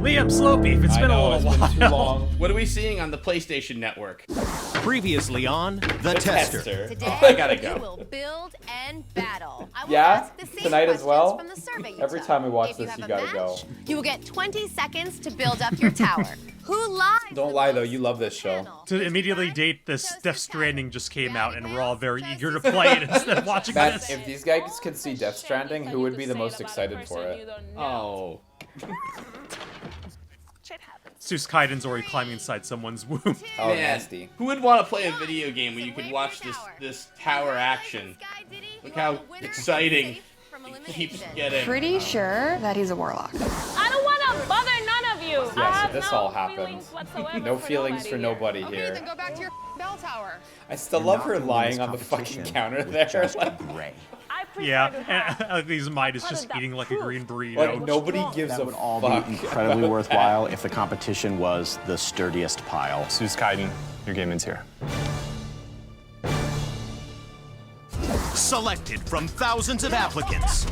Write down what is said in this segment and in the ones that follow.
Liam, Slowbeef, it's been a little while. Been too long. What are we seeing on the PlayStation Network? Previously on The Tester. Today, I gotta go. You will build and battle. I will Yeah? ask the same Tonight as questions well? from the survey you Every took. time we watch If this, have you a gotta match, go. You will get 20 seconds to build up your tower. Who lies? Don't lie though, you love this show. To immediately date this, Death Stranding just came out, and we're all very eager to play it instead of watching Matt, this. if these guys could see Death Stranding, who would be the most excited for it? Oh. Zeus Kaiden's already climbing inside someone's womb. Oh, Man, nasty. who would want to play a video game where you could watch this tower action? Look how exciting it keeps getting. Pretty sure that he's a warlock. I don't want to bother none of you. Yeah, I so have this no all happened. feelings whatsoever No feelings for nobody Okay, here. then go back to your bell tower. I still love her lying on the fucking counter there. Like, I prefer Yeah, to have and these might is just eating like a green burrito. like nobody gives That a would all fuck be incredibly about worthwhile if the competition was the sturdiest pile. Zeus Kaiden, your game ends here. Selected from thousands of applicants.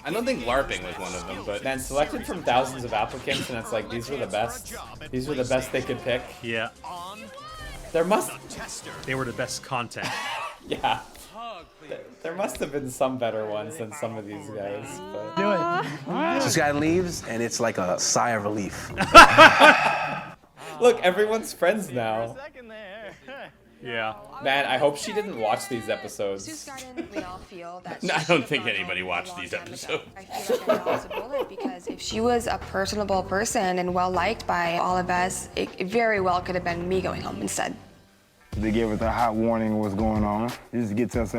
I don't think LARPing was one of them, but Man, selected from thousands of applicants, and it's like, these were the best. These were the best they could pick. Yeah, There must, they were the best content. yeah. There must have been some better ones than some of these guys. But... This guy leaves, and it's like a sigh of relief. Look, everyone's friends now. Yeah. Man, I hope she didn't watch these episodes. Zeus Garden, we all feel that No, I she don't should've think gone anybody home watched a long these time ago. episodes. I feel like I'm also bullied because if she was a personable person and well liked by all of us, it very well could have been me going home instead. They gave us a hot warning of what's going on. This gets us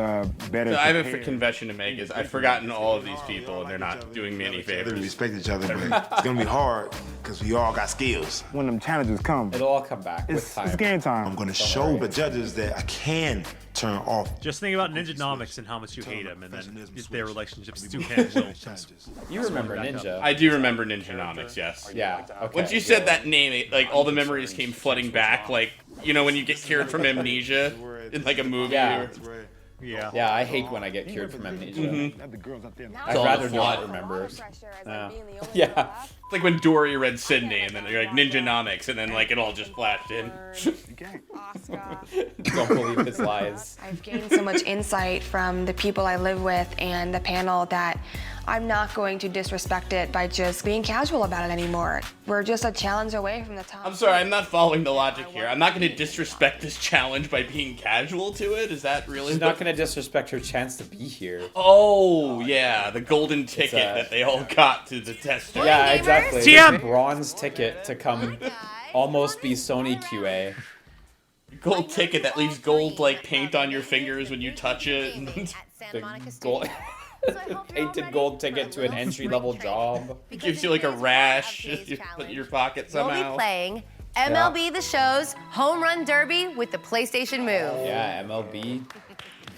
better. So I have a prepared. confession to make is I've forgotten all of these people and they're not doing me any We favors. respect each other, but it's gonna be hard because we all got skills. When them challenges come, It'll all come back with it's time. game time. I'm gonna show the judges that I can turn off. Just think about Ninjanomics and how much you hate him, and then their relationships to him will. You remember Ninja. I do remember Ninjanomics, yes. Yeah, okay. Once you said that name, like all the memories came flooding back. Like, you know, when you get cured from amnesia in like a movie. Yeah. Or, Yeah. Yeah, I hate when I get cured from amnesia. The girls up there. I'd all rather the not flood. remember. Yeah. Yeah. it's like when Dory read Sydney and then you're like Ninjanomics and then like it all just flashed in. Don't believe his lies. I've gained so much insight from the people I live with and the panel that I'm not going to disrespect it by just being casual about it anymore. We're just a challenge away from the top. I'm sorry, I'm not following the logic here. I'm not going to disrespect this challenge by being casual to it. Is that really? She's not going to disrespect her chance to be here. Oh yeah, the golden ticket a- that they all got to the tester. Yeah, exactly. TM. This bronze ticket to come almost be Sony QA. Gold ticket that leaves gold like paint on your fingers when you touch it. The gold, painted gold ticket to an entry-level job. It gives you like a rash if you put it in your pocket We'll somehow. be playing MLB The Show's Home Run Derby with the PlayStation Move. Yeah, MLB,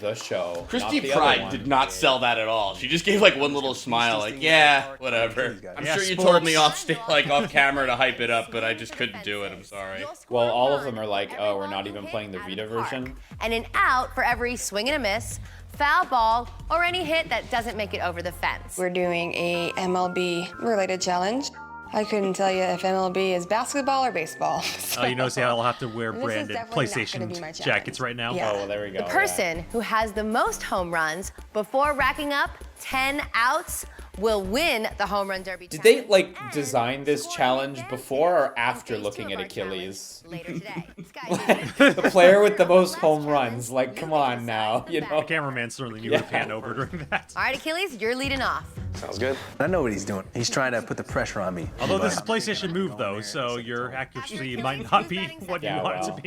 the show. Christy not the other Pride one. did not sell that at all. She just gave like one little smile, like, yeah, whatever. I'm Yeah, sure you sports. told me off off camera to hype it up, but I just couldn't do it. I'm sorry. Well, all of them are like, oh, we're not even playing the Vita version. And an out for every swing and a miss, foul ball, or any hit that doesn't make it over the fence. We're doing a MLB related challenge. I couldn't tell you if MLB is basketball or baseball. Oh, you notice how I'll have to wear This is branded definitely not gonna be my PlayStation challenge. jackets right now. Yeah. Oh, well, there we go. The person who has the most home runs before racking up 10 outs will win the Home Run Derby Did they, challenge. like, And design this score challenge against before or in after phase looking 2 at of our Achilles? challenge Later today. Sky The player with the most home runs. Like, come on now, you know? The cameraman certainly knew to pan over during that. All right, Achilles, you're leading off. Sounds good. I know what he's doing. He's trying to put the pressure on me. Although this is PlayStation Move, though, so your accuracy might not be what you Yeah, want it well. to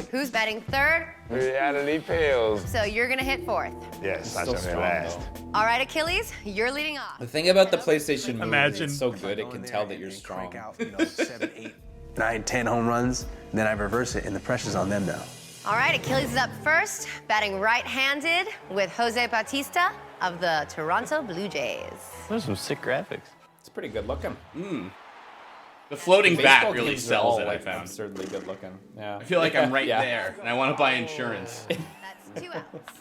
be. Who's batting third? Reality pills. So you're gonna hit fourth. Yes, I Still jump in strong, last. though. All right, Achilles, you're leading off. The thing about the PlayStation Move Imagine. is it's so good it can tell that you're strong. Crank out, 7, 8, 9, 10 home runs, and then I reverse it, and the pressure's on them now. All right, Achilles is up first, batting right-handed with Jose Bautista of the Toronto Blue Jays. Those are some sick graphics. It's pretty good looking. The floating bat Baseball really games are sells all, it, I like, found. absurdly good looking. Yeah. I feel like I'm right Yeah. there, and I want to buy insurance. That's 2 outs.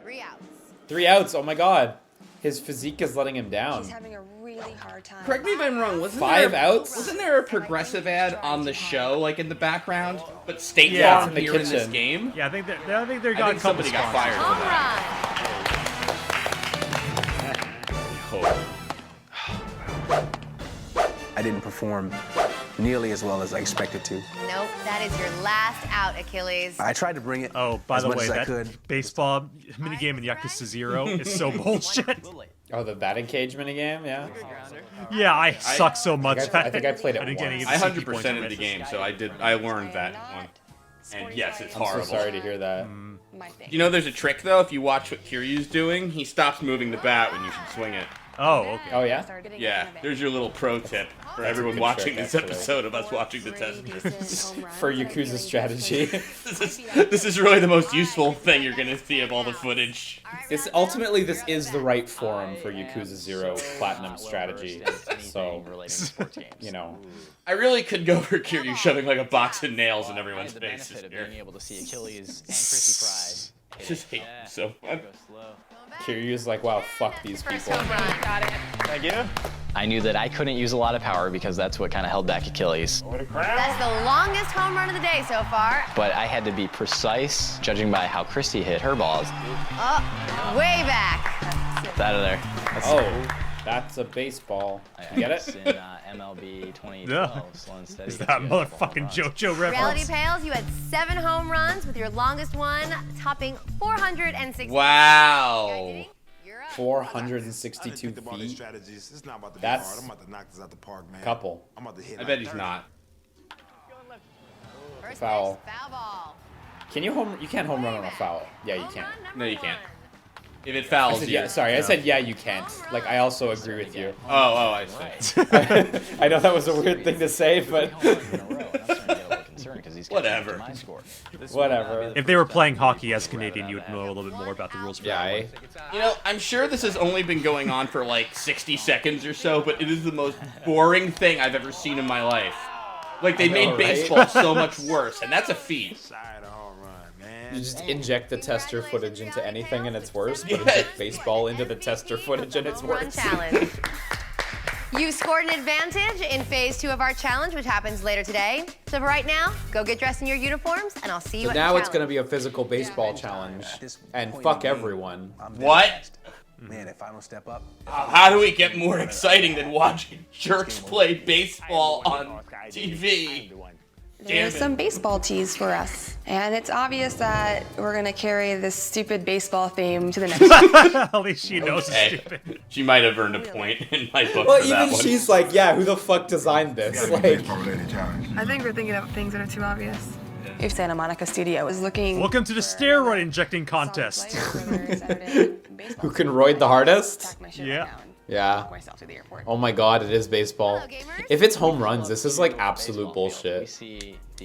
3 outs. 3 outs. Oh my God. His physique is letting him down. He's having a really really hard time. Correct me if I'm wrong. Wasn't 5 there, outs? Wasn't there a progressive ad on the show, like in the background? But State Yeah, Farm in the here in this kitchen. game. Yeah, I think they got I a think couple somebody got sponsors. fired for Home run. I didn't perform nearly as well as I expected to. Nope, that is your last out, Achilles. I tried to bring it Oh, by as the much way, as I that could. baseball minigame in Yakuza 0 is so bullshit. Oh, the batting cage minigame, yeah. Yeah, I suck so much I think I played it didn't get any once. of I the CP points 100%ed from the it. game, so I learned that one. And yes, it's I'm so horrible. sorry to hear that. You know, there's a trick though. If you watch what Kiryu's doing, he stops moving the bat when you should swing it. Oh, okay. Oh, yeah? Yeah, there's your little pro tip for That's a everyone good watching trick, this actually. episode of us watching the test. For Yakuza strategy. This is really the most useful thing you're gonna see of all the footage. Ultimately, this is the right forum for Yakuza 0 Platinum strategy. So, you know. I really could go for Kiryu shoving like a box of nails in everyone's faces here. Being able to see Achilles and Chrissy I just hate him so much. Kiryu's like, wow, fuck these people. Thank you. I knew that I couldn't use a lot of power because that's what kind of held back Achilles. That's the longest home run of the day so far. But I had to be precise, judging by how Christy hit her balls. Oh, way back. It's out of there. Oh, that's a baseball. You get it? In MLB 2012, slow and steady. Is that motherfucking JoJo Reality reference? Pales, you had 7 home runs with your longest one topping 460. Wow. 462 feet. That's a couple. I bet he's not. First Foul. pitch, foul ball. You can't home run on a foul. Yeah, you can. No, you can't. If it I fouls said, you. yeah, sorry, I said yeah, you can't. Like, I also agree with you. Oh, I see. I know that was a weird thing to say, but Whatever. whatever. If they were playing hockey as Canadian, you would know a little bit more about the rules for that one. You know, I'm sure this has only been going on for like 60 seconds or so, but it is the most boring thing I've ever seen in my life. Like, they made right? baseball so much worse, and that's a feat. You just inject the tester footage into anything and it's worse, but inject baseball into the tester footage and it's Home run worse. challenge. You scored an advantage in phase 2 of our challenge, which happens later today. So for right now, go get dressed in your uniforms, and I'll see you So at now the it's going to challenge. be a physical baseball challenge, and fuck everyone. What? Man, if I don't step up. How do we get more exciting than watching jerks play baseball on TV? There's some baseball tees for us. And it's obvious that we're gonna carry this stupid baseball theme to the next At least she knows it's Hey, stupid. she might have earned a point in my book Well, for that even one. she's like, yeah, who the fuck designed this? Like, I think we're thinking of things that are too obvious. If Santa Monica Studio is looking... Welcome to the steroid injecting contest. who can roid the hardest? Yeah. Yeah. Oh my god, it is baseball. If it's home runs, this is like absolute bullshit.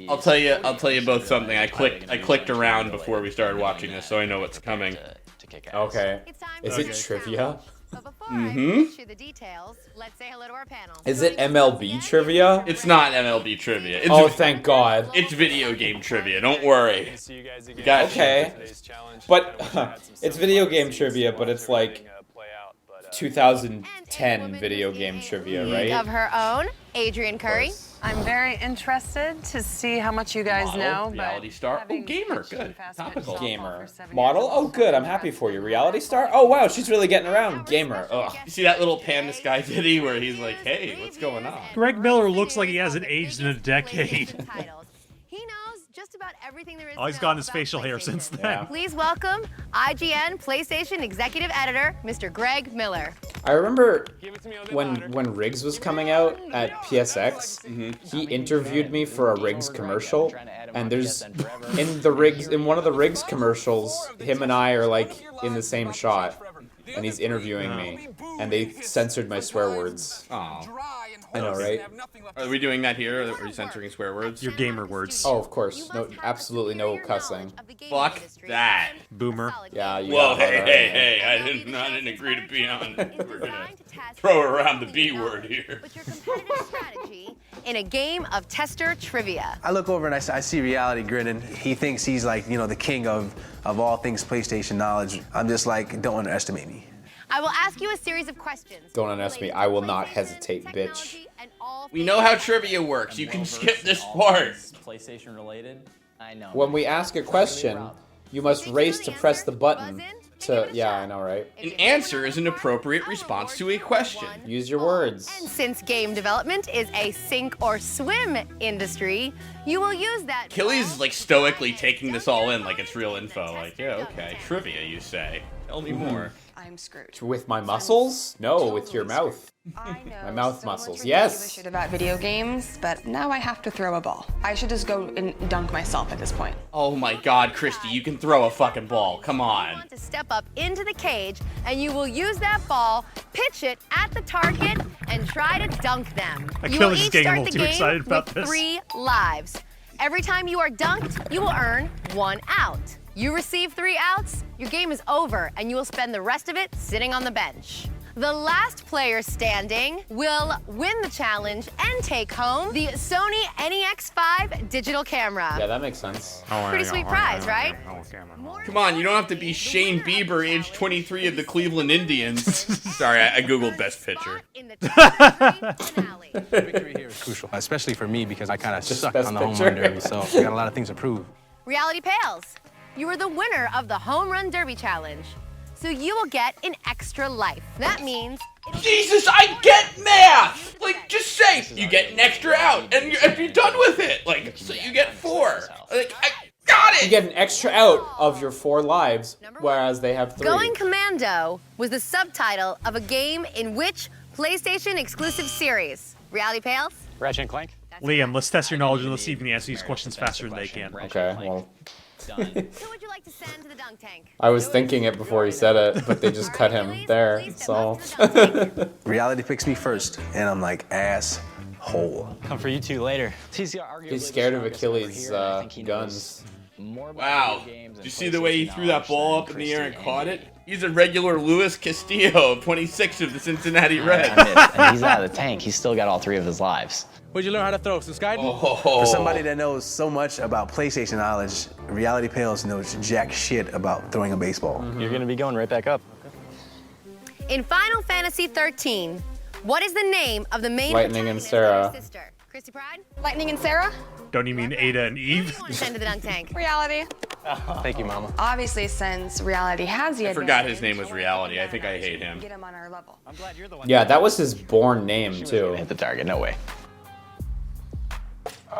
I'll tell you both something. I clicked around before we started watching this, so I know what's coming. Okay. Is it trivia? But before I issue the details, let's say hello to our panel. Is it MLB trivia? It's not MLB trivia. It's Oh, thank God. It's video game trivia. Don't worry. Gotcha. Okay. But it's video game trivia, but it's like 2010 video game trivia, right? Of her own, Adrian Curry. I'm very interested to see how much you guys Model, know. reality star. Oh, gamer. Good. Topical. Gamer. Model? Oh, good. I'm happy for you. Reality star? Oh, wow. She's really getting around. Gamer. Ugh. You see that little Panda Sky video where he's like, hey, what's going on? Greg Miller looks like he hasn't aged in a decade. He knows just about everything there is Oh, he's to know gotten his about facial hair PlayStation. since then. Yeah. Please welcome IGN PlayStation Executive Editor, Mr. Greg Miller. I remember when Riggs was coming out at PSX, he interviewed me for a Riggs commercial, and there's in one of the Riggs commercials, him and I are like in the same shot, and he's interviewing me, and they censored my swear words. Oh. I know, right? Are we doing that here? Are you censoring swear words? Your gamer words. Oh, of course. No, absolutely no cussing. Fuck that. Boomer. Yeah. You Whoa, got that hey, right. I didn't agree to be on. We're gonna throw around the B word here. But your competitive strategy in a game of tester trivia. I look over and I see Reality grinning. He thinks he's like, the king of all things PlayStation knowledge. I'm just like, don't underestimate me. I will ask you a series of questions. Don't underestimate me. I will not hesitate, bitch. We know how trivia works. You can skip this part. PlayStation related. I know. When we ask a question, you must race to press the button to... Yeah, I know, right? An answer is an appropriate response to a question. Use your words. And since game development is a sink or swim industry, you will use that. Killy's like stoically taking this all in like it's real info. Like, yeah, okay, trivia, you say. Tell me more. I'm screwed. With my muscles? No, with your mouth. My mouth muscles. Yes. Shit about video games, but now I have to throw a ball. I should just go and dunk myself at this point. Oh my God, Christy, you can throw a fucking ball. Come on. To step up into the cage, and you will use that ball, pitch it at the target, and try to dunk them. You will each start the game with 3 lives. Every time you are dunked, you will earn 1 out. You receive 3 outs, your game is over, and you will spend the rest of it sitting on the bench. The last player standing will win the challenge and take home the Sony NEX5 digital camera. Yeah, that makes sense. Pretty sweet prize, right? Come on, you don't have to be Shane Bieber, age 23 of the Cleveland Indians. Sorry, I googled best picture. Victory here is crucial, especially for me because I kind of sucked on the home run derby, so we got a lot of things to prove. Reality Pales. You are the winner of the Home Run Derby Challenge. So you will get an extra life. That means... Jesus, I get math! Like, just say, you get an extra out, and you're done with it. Like, so you get 4. Like, I got it! You get an extra out of your 4 lives, whereas they have 3. Going Commando was the subtitle of a game in which PlayStation exclusive series. Reality Pales? Ratchet and Clank? Liam, let's test your knowledge and let's see if you can answer these questions faster than they can. Okay, well... Who would you like to send to the dunk tank? I was thinking it before he said it, but they just cut him there, so... Reality picks me first, and I'm like, asshole. Come for you 2 later. He's scared of Achilles' guns. Wow. Did you see the way he threw that ball up in the air and caught it? He's a regular Luis Castillo, 26 of the Cincinnati Reds. And he's out of the tank. He's still got all 3 of his lives. Where'd you learn how to throw? Some Skype? For somebody that knows so much about PlayStation knowledge, Reality Pales knows jack shit about throwing a baseball. You're gonna be going right back up. In Final Fantasy 13, what is the name of the main Lightning and Sarah. sister? Christy Pride? Lightning and Sarah? Don't you mean Ada and Eve? Send to the dunk tank. Reality. Thank you, Mama. Obviously, since Reality has the I forgot his name was Reality. I think I hate him. Get him on our level. Yeah, that was his born name, too. Hit the target, no way.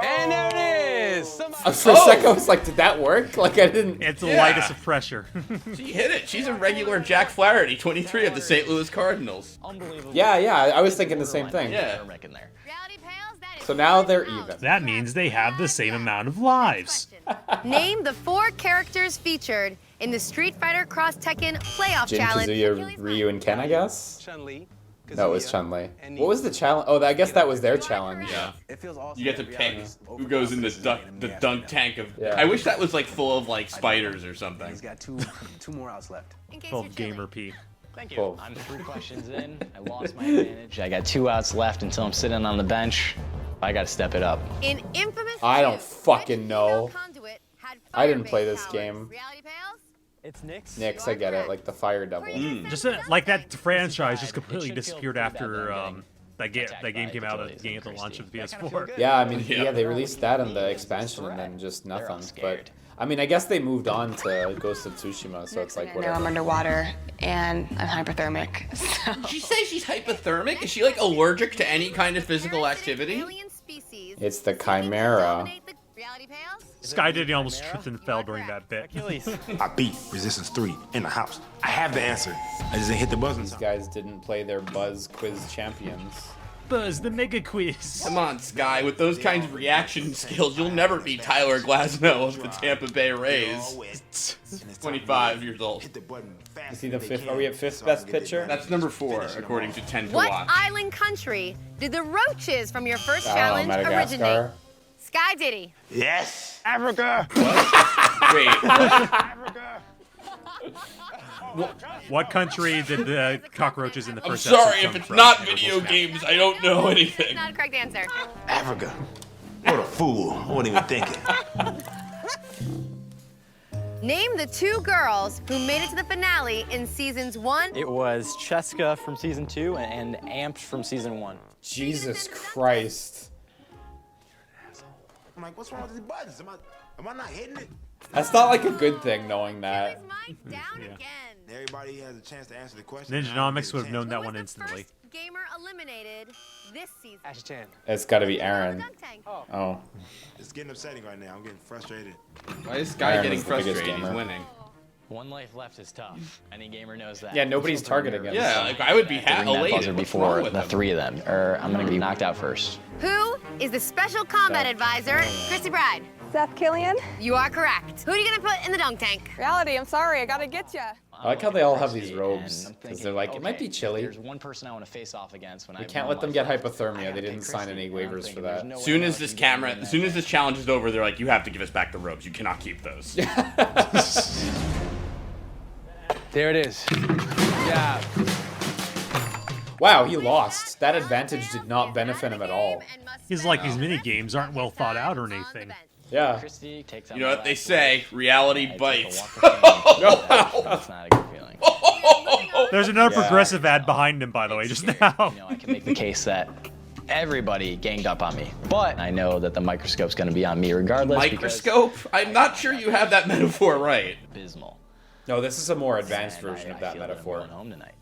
And there it is! For a second, I was like, did that work? Like, I didn't... It's the lightest of pressure. She hit it. She's a regular Jack Flaherty, 23 of the St. Louis Cardinals. Yeah, I was thinking the same thing. Yeah. So now they're even. That means they have the same amount of lives. Name the 4 characters featured in the Street Fighter Cross Tekken Playoff Jin, Challenge. Kazuya, Ryu, and Ken, I guess? Chun-Li. No, it was Chun-Li. What was the challenge? Oh, I guess that was their challenge. Yeah. It feels awesome. You get to pick who goes in the dunk tank of... Yeah. I wish that was like full of like spiders or something. He's got two more outs left. Full of Gamer P. Thank you. Cool. I'm 3 questions in. I lost my advantage. I got 2 outs left until I'm sitting on the bench. I gotta step it up. In Infamous I don't fucking know. Conduit had I didn't play fire-based this powers. game. Reality Pales? It's Nick's. Nyx, I get it. Like the Fire Devil. Just like that franchise just completely disappeared after that game came out at the launch of the PS4. Yeah, I mean, yeah, they released that in the expansion and then just nothing. But I mean, I guess they moved on to Ghost of Tsushima, so it's like Now whatever. I'm underwater and I'm hyperthermic. So. Did she say she's hypothermic? Is she like allergic to any kind of physical activity? It's the Chimera. Reality Pales? Sky Diddy almost tripped and fell during that bit. I beat Resistance 3 in the house. I have the answer. I just didn't hit the buzzer. These guys didn't play their Buzz Quiz champions. Buzz the Mega Quiz. Come on, Sky. With those kinds of reaction skills, you'll never beat Tyler Glasnow of the Tampa Bay Rays. 25 years old. Is he the 5th? Are we at 5th best pitcher? That's number 4, according to 10 to What Watch. island country did the roaches from your first I don't challenge know, Madagascar. originate? Sky Diddy. Yes. Africa. Wait, what? What country did the cockroaches in the I'm first sorry, episode if come it's from? not video games, I don't know anything. Not a correct answer. Africa. What a fool. I wasn't even thinking. Name the 2 girls who made it to the finale in seasons 1. It was Cheska from season 2 and Amped from season 1. Jesus Christ. I'm like, what's wrong with these buttons? Am I not hitting it? That's not like a good thing, knowing that. Everybody has a chance to answer the question. Ninjanomics would have known that one instantly. Gamer eliminated this season. It's gotta be Aaron. Oh. It's getting upsetting right now. I'm getting frustrated. Why is Sky Aaron getting is the biggest frustrated? He's gamer. winning. 1 life left is tough. Any gamer knows that. Yeah, nobody's targeting him. Yeah, like I would be Ring that elated. buzzer What's before wrong with the him? 3 of them, or I'm gonna be knocked out first. Who is the special combat advisor? Christy Bride. Seth Killian? You are correct. Who are you gonna put in the dunk tank? Reality, I'm sorry, I gotta get ya. I like how they all have these robes, because they're like, it might be chilly. There's one person I want to face off against when We can't let them get hypothermia. They didn't sign any waivers for that. As soon as this challenge is over, they're like, you have to give us back the robes. You cannot keep those. There it is. Yeah. Wow, he lost. That advantage did not benefit him at all. He's like, these mini games aren't well thought out or anything. Yeah. You know what they say? Reality bites. That's not a good feeling. There's another progressive ad behind him, by the way, just now. I can make the case that everybody ganged up on me, but I know that the microscope's going to be on me regardless. Microscope? I'm not sure you have that metaphor right. Abysmal. No, this is a more advanced version of that metaphor. Home tonight.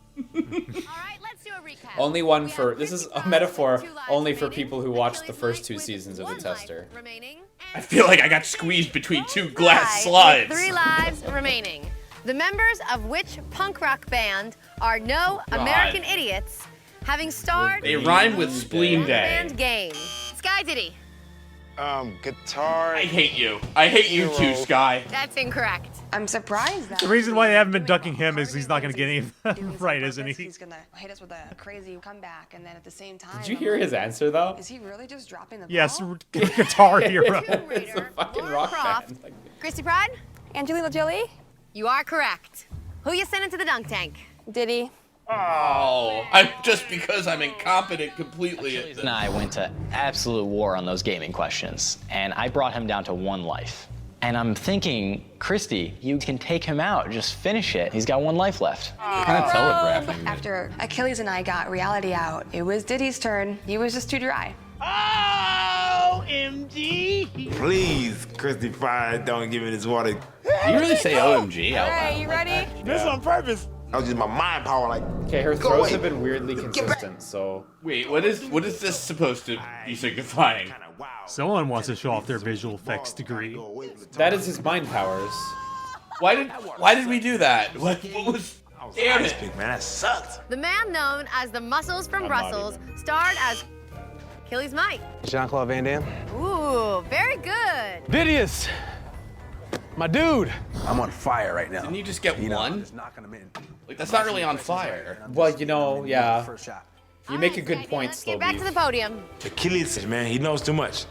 Only one for, this is a metaphor only for people who watched the first 2 seasons of The Tester. I feel like I got squeezed between 2 glass slides. 3 lives remaining. The members of which punk rock band are No American Idiots, having starred They rhyme with in Spleen the Day. band game? Sky Diddy. Guitar. I hate you. I hate you too, Sky. That's incorrect. I'm surprised that The reason why they haven't been ducking him is he's not going to get any of them right, isn't he? he's gonna hit us with a crazy comeback, and then at the same time, Did you hear his answer, though? Is he really just dropping the Yes, ball? Guitar Hero. It's a fucking rock band. Christy Pride? Angelina Jolie? You are correct. Who you sending to the dunk tank? Diddy. Oh, I'm just because I'm incompetent completely at this. And I went to absolute war on those gaming questions, and I brought him down to 1 life. And I'm thinking, Christy, you can take him out, just finish it. He's got 1 life left. Kind of telegraphing. After Achilles and I got reality out, it was Diddy's turn. He was just too dry. OMG! Please, Christy Fire, don't give me this water. You really say OMG out loud? Hey, you ready? This on purpose. That was just my mind power, like. Okay, her throws have been weirdly consistent, so. Wait, what is this supposed to be signifying? Someone wants to show off their visual effects degree. That is his mind powers. Why did we do that? What was? Damn it! Man, that sucked. The man known as the Muscles from Brussels starred as Achilles Mike. Jean-Claude Van Damme. Ooh, very good. Didius. My dude. I'm on fire right now. Didn't you just get one? Just knocking him in. Like that's not really on fire. Well, you know, yeah. First shot. You make a good point, Let's get back to the Slowbeef. podium. Achilles, man, he knows too much.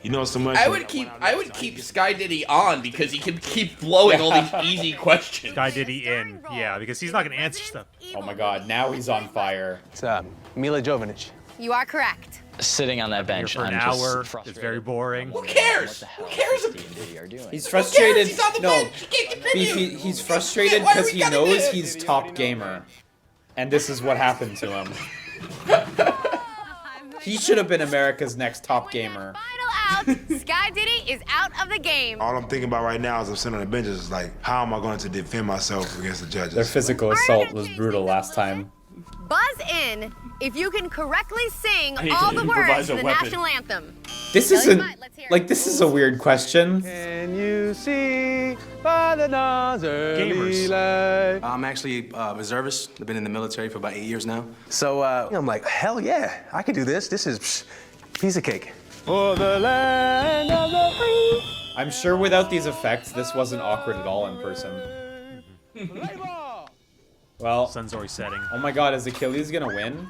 He knows too much. I would keep Sky Diddy on because he can keep blowing all these easy questions. Guy Diddy in, yeah, because he's not going to answer stuff. Oh my god, now he's on fire. It's Mila Jovovich. You are correct. Sitting on that Here bench, for an I'm hour, just it's frustrated. very boring. Who cares? Who cares? Steve and Diddy are doing. He's frustrated. He's on the No, bench. He can't contribute. Beef, he's frustrated Why do because we he gotta knows do he's top gamer. And this is what happened to him. He should have been America's next top gamer. Final out. Sky Diddy is out of the game. All I'm thinking about right now as I'm sitting on the benches is like, how am I going to defend myself against the judges? Their physical assault was brutal last time. Buzz in if you can correctly sing I need all to the improvise words a to the weapon. national anthem. This isn't, like, this is a weird question. Can you see by the dawn's early Gamers. light? I'm actually a reservist. I've been in the military for about 8 years now. So I'm like, hell yeah, I could do this. This is piece of cake. For the land of the free. I'm sure without these effects, this wasn't awkward at all in person. Well, Sun's already setting. oh my god, is Achilles gonna win?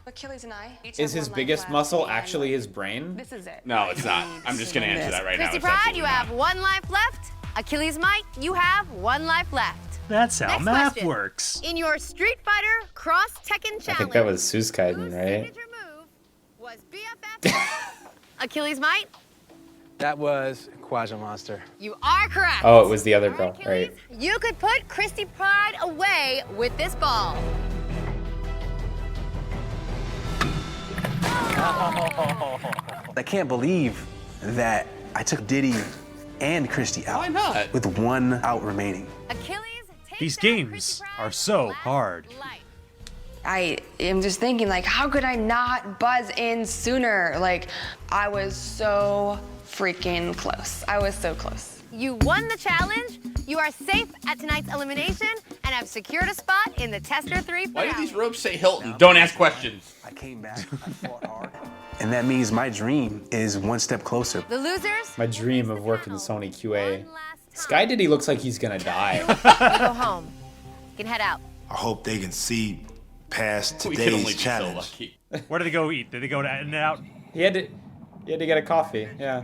Achilles and I. each Is have his 1 life biggest left, muscle and actually his brain? This is it. No, it's not. I'm just gonna answer that right now. Christy It's Pride, absolutely you have not. 1 life left. Achilles Mike, you have 1 life left. That's how Next math question. works. In your Street Fighter Cross Tekken Challenge, I think that was Suskaiden, right? signature move was BFF. Achilles Mike, That was Quaja Monster. You are correct. Oh, it was the other girl, right? You could put Christy Pride away with this ball. I can't believe that I took Diddy and Christy out. Why not? With 1 out remaining. Achilles, These games are so hard. I am just thinking, like, how could I not buzz in sooner? Like, I was so freaking close. I was so close. You won the challenge. You are safe at tonight's elimination and have secured a spot in the Tester 3 finale. Why do these ropes say Hilton? Don't ask questions. I came back, I fought hard. And that means my dream is 1 step closer. The losers, My dream of working Sony QA. Sky Diddy looks like he's gonna die. you go home. You can head out. I hope they can see past We can only today's be so challenge. lucky. Where did they go eat? Did they go to In-N-Out? He had to get a coffee. Yeah.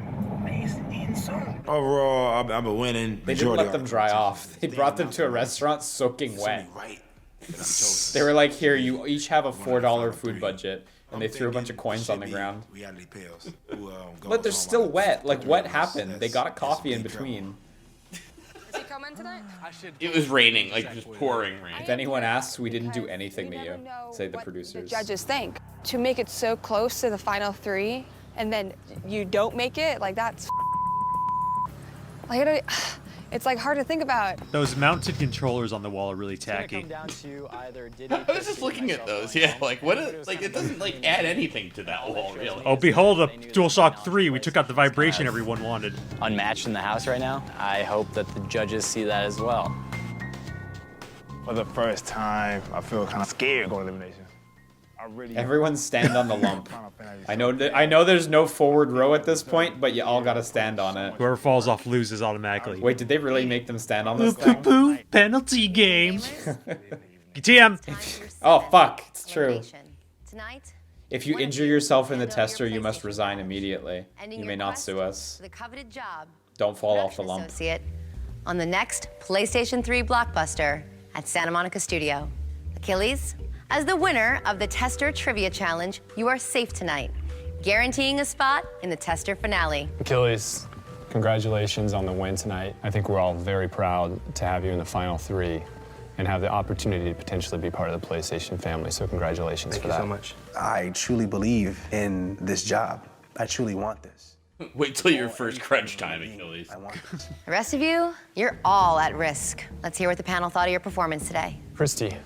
Overall, I've been winning. They didn't let them dry off. They brought them to a restaurant soaking wet. They were like, "Here, you each have a $4 food budget," and they threw a bunch of coins on the ground. But they're still wet. Like, what happened? They got a coffee in between. Is he coming tonight? It was raining, like just pouring rain. If anyone asks, we didn't do anything to you, say the The producers. judges think. To make it so close to the final 3, and then you don't make it, like, that's like, it's like hard to think about. Those mounted controllers on the wall are really tacky. I was just looking at those. Yeah, like what? Like it doesn't like add anything to that wall, really. Oh, behold, a DualShock 3. We took out the vibration everyone wanted. Unmatched in the house right now. I hope that the judges see that as well. For the first time, I feel kind of scared going to elimination. Everyone stand on the lump. I know there's no forward row at this point, but you all gotta stand on it. Whoever falls off loses automatically. Wait, did they really make them stand on this Poo thing? poo, penalty game. TM. Oh, fuck, it's true. Tonight, If you injure yourself in the tester, you must resign immediately. ending You your may not quest sue us. for the coveted job. Don't fall off the Production lump. Associate on the next PlayStation 3 blockbuster at Santa Monica Studio. Achilles, as the winner of the Tester Trivia Challenge, you are safe tonight, guaranteeing a spot in the Tester finale. Achilles, congratulations on the win tonight. I think we're all very proud to have you in the final 3 and have the opportunity to potentially be part of the PlayStation family, so congratulations for that. Thank you so much. I truly believe in this job. I truly want this. Wait till your first crunch time, Achilles. The rest of you, you're all at risk. Let's hear what the panel thought of your performance today. Christy,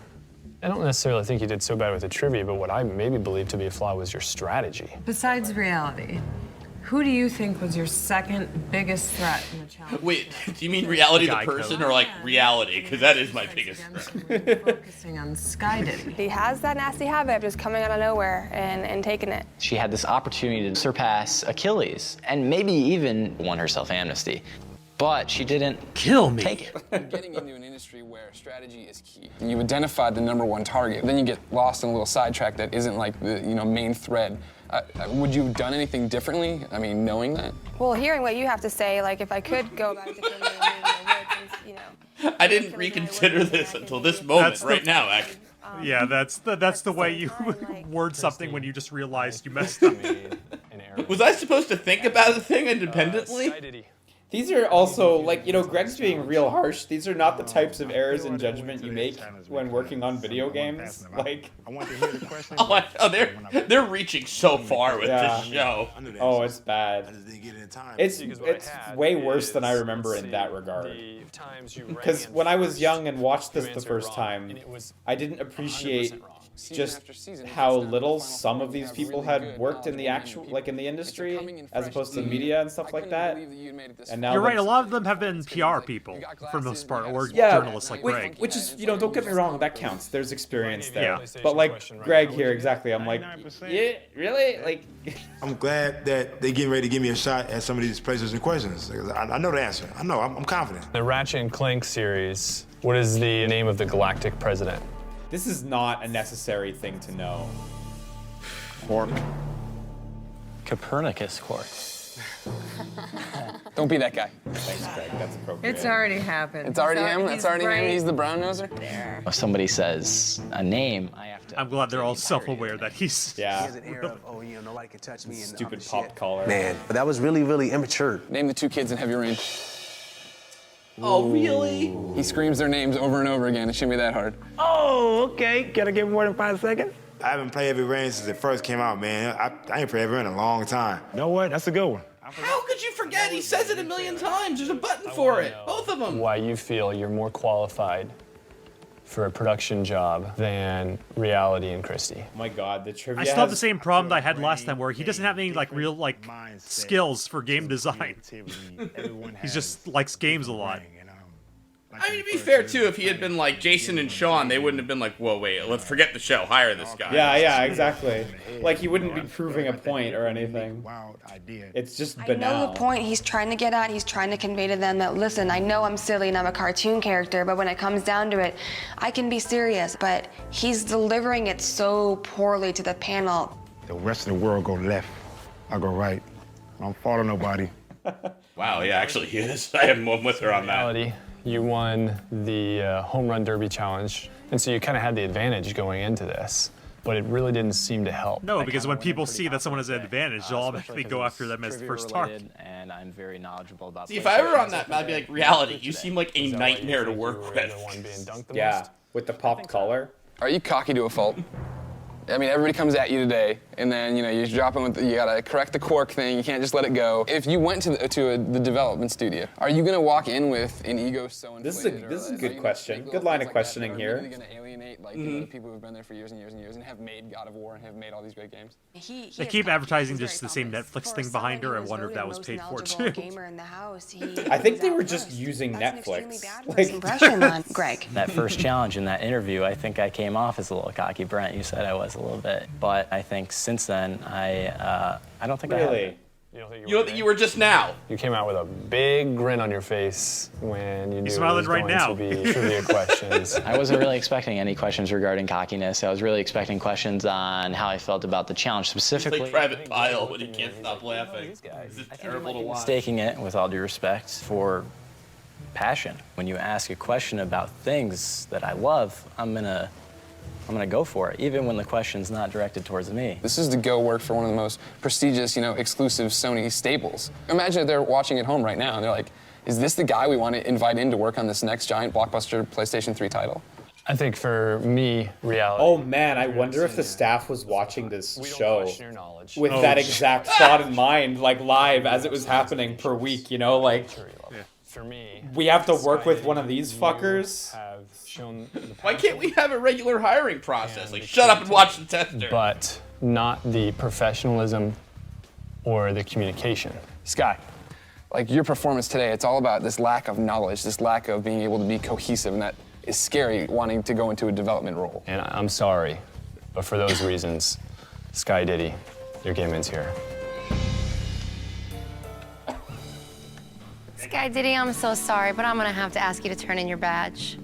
I don't necessarily think you did so bad with the trivia, but what I maybe believe to be a flaw was your strategy. Besides reality, who do you think was your second biggest threat in the challenge? Wait, do you mean reality the person or like reality? Because that is my biggest threat. Focusing on Sky Diddy. He has that nasty habit of just coming out of nowhere and taking it. She had this opportunity to surpass Achilles and maybe even won herself amnesty. But she didn't take it. You're getting into an industry where strategy is key. You identified the #1 target, then you get lost in a little sidetrack that isn't like the main thread. Would you have done anything differently? I mean, knowing that? Well, hearing what you have to say, like, if I could go about it differently, I didn't reconsider this until this moment right now, Ak. Yeah, that's the way you word something when you just realized you messed up. Was I supposed to think about the thing independently? These are also, like, Greg's being real harsh. These are not the types of errors in judgment you make when working on video games. Like, they're reaching so far with this show. Oh, it's bad. It's way worse than I remember in that regard. Because when I was young and watched this the first time, I didn't appreciate just how little some of these people had worked in the actual, like, in the industry, as opposed to media and stuff like that. And now You're right, a lot of them have been PR people, for the most part, or journalists like Greg. Which is, don't get me wrong, that counts. There's experience there. Yeah. But, like, Greg here, exactly, I'm like, yeah, really? Like, I'm glad that they getting ready to give me a shot at some of these places and questions. I know the answer. I know, I'm confident. The Ratchet and Clank series, what is the name of the galactic president? This is not a necessary thing to know. Quark. Copernicus quark. Don't be that guy. Thanks, Greg. That's appropriate. It's already happened. It's already him? That's already him? He's the brown noser? If somebody says a name, I have I'm glad they're all self-aware that he's... Yeah. Nobody can touch me. Stupid pop collar. Man, but that was really, really immature. Name the 2 kids in Heavy Rain. Oh, really? He screams their names over and over again. It shouldn't be that hard. Oh, okay. Can I get more than 5 seconds? I haven't played Heavy Rain since it first came out, man. I ain't played Heavy Rain in a long time. You know what? That's a good one. How could you forget? He says it a million times. There's a button for it. Both of them. Why you feel you're more qualified for a production job than Reality and Christy. Oh my God, the trivia. I still have the same problem that I had last time, where he doesn't have any like real like skills for game design. He just likes games a lot. I mean, to be fair, too, if he had been like Jason and Sean, they wouldn't have been like, whoa, wait, let's forget the show, hire this guy. Yeah, exactly. Like, he wouldn't be proving a point or anything. It's just banal. I know the point he's trying to get at. He's trying to convey to them that, listen, I know I'm silly and I'm a cartoon character, but when it comes down to it, I can be serious. But he's delivering it so poorly to the panel. The rest of the world go left. I go right. I don't follow nobody. Wow, yeah, actually, he is. I am one with her on that. Reality. You won the Home Run Derby Challenge, and so you kind of had the advantage going into this, but it really didn't seem to help. No, because when people see that someone has an advantage, they'll automatically go after them as the first target. And I'm very knowledgeable about. See, if I were on that, I'd be like, Reality, you seem like a nightmare to work with. Yeah, with the popped collar. Are you cocky to a fault? I mean, everybody comes at you today, and then you drop in with you gotta correct the cork thing. You can't just let it go. If you went to the development studio, are you gonna walk in with an ego so inflated? This is a good question. Good line of questioning here. Are you gonna alienate the people who've been there for years and years and years and have made God of War and have made all these great games? They keep advertising just the same Netflix thing behind her. I wonder if that was paid for too. I think they were just using Netflix. Impression on Greg. That first challenge in that interview, I think I came off as a little cocky. Brent, you said I was a little bit, but I think since then I don't think I have. You don't think you were just now? You came out with a big grin on your face when you knew it smiling was right going now. to be trivia questions. I wasn't really expecting any questions regarding cockiness. I was really expecting questions on how I felt about the challenge specifically. It's like Private Pile when he can't stop laughing. This is terrible to watch. Mistaking it, with all due respect, for passion. When you ask a question about things that I love, I'm gonna go for it, even when the question's not directed towards me. This is to go work for one of the most prestigious, exclusive Sony stables. Imagine if they're watching at home right now and they're like, is this the guy we want to invite in to work on this next giant blockbuster PlayStation 3 title? I think for me, Reality. Oh man, I wonder if the staff was watching this show with that exact thought in mind, like live as it was happening per week, like. For me, we have to work with one of these fuckers. Why can't we have a regular hiring process? Like, shut up and watch the tester. But not the professionalism or the communication. Sky, like your performance today, it's all about this lack of knowledge, this lack of being able to be cohesive, and that is scary wanting to go into a development role. And I'm sorry, but for those reasons, Sky Diddy, your game ends here. Sky Diddy, I'm so sorry, but I'm gonna have to ask you to turn in your badge.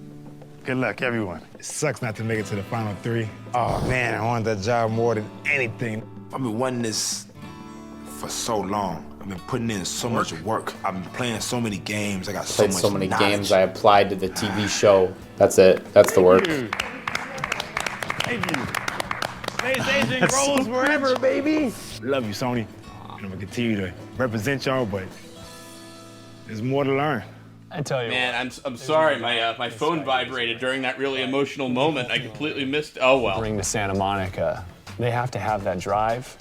Good luck, everyone. It sucks not to make it to the final 3. Oh man, I wanted that job more than anything. I've been wanting this for so long. I've been putting in so much work. I've been playing so many games. I got so Played much so many knowledge. games. I applied to the TV show. That's it. That's the work. Thank you. PlayStation grows forever, baby. Love you, Sony. And I'm gonna continue to represent y'all, but there's more to learn. I tell you, man, I'm sorry. My phone vibrated during that really emotional moment. I completely missed. Oh well. Bring to Santa Monica. They have to have that drive,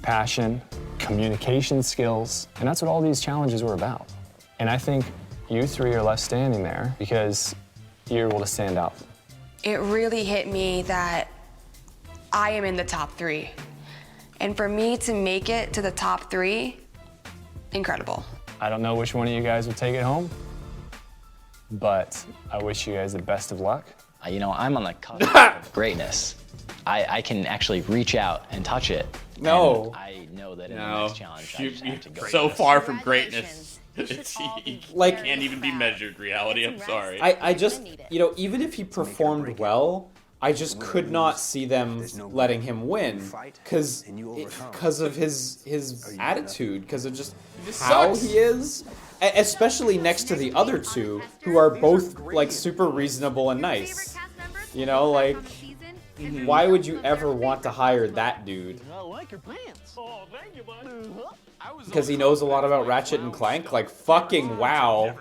passion, communication skills, and that's what all these challenges were about. And I think you 3 are left standing there because you're able to stand out. It really hit me that I am in the top 3. And for me to make it to the top 3, incredible. I don't know which one of you guys will take it home, but I wish you guys the best of luck. I'm on the cusp of greatness. I can actually reach out and touch it. No. And I know that in the next challenge, I just have to go. So far from greatness. Like, can't even be measured, Reality. I'm sorry. I just, even if he performed well, I just could not see them letting him win because of his attitude, because of just how he is, especially next to the other 2 who are both like super reasonable and nice. Why would you ever want to hire that dude? I like your pants. Oh, thank you, buddy. Because he knows a lot about Ratchet and Clank? Like, fucking wow.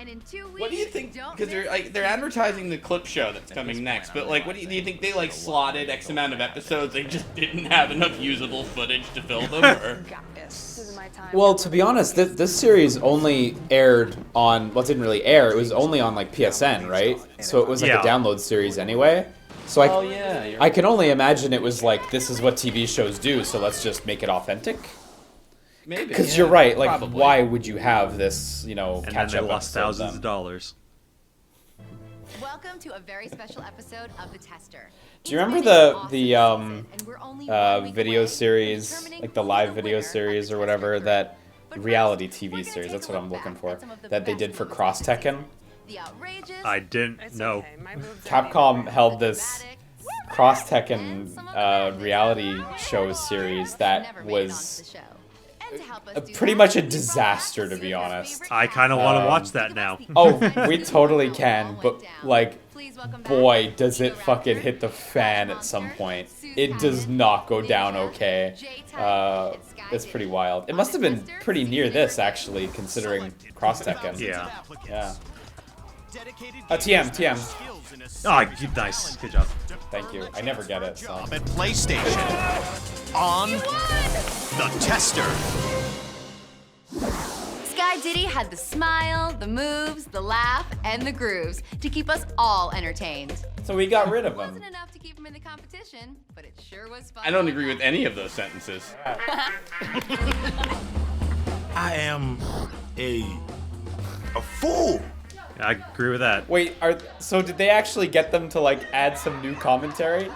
And in 2 weeks, What do you think? Because they're advertising the clip show that's coming next, but like, do you think they like slotted X amount of episodes? They just didn't have enough usable footage to fill them, or? This is my time. Well, to be honest, this series only aired on, well, it didn't really air, it was only on like PSN, right? So it was like a download series anyway. So I can only imagine it was like, this is what TV shows do, so let's just make it authentic. Maybe. Because you're right, like, why would you have this, you know, And catch then up they lost episode thousands then? of dollars. Welcome to a very special episode of The Tester. Do you remember the video series, like the live video series or whatever, that reality TV series, that's what I'm looking for, that they did for Cross Tekken? I didn't know. Capcom held this Cross Tekken reality show series that was pretty much a disaster, to be honest. I kind of want to watch that now. Oh, we totally can, but like, boy, does it fucking hit the fan at some point. It does not go down okay. It's pretty wild. It must have been pretty near this, actually, considering Cross Tekken. Yeah. Yeah. TM. Oh, nice. Good job. Thank you. I never get it, so. At PlayStation on The Tester. Sky Diddy had the smile, the moves, the laugh, and the grooves to keep us all entertained. So we got rid of It him. wasn't enough to keep him in the competition, but it sure was fun. I don't agree with any of those sentences. I am a fool. I agree with that. Wait, so did they actually get them to like add some new commentary?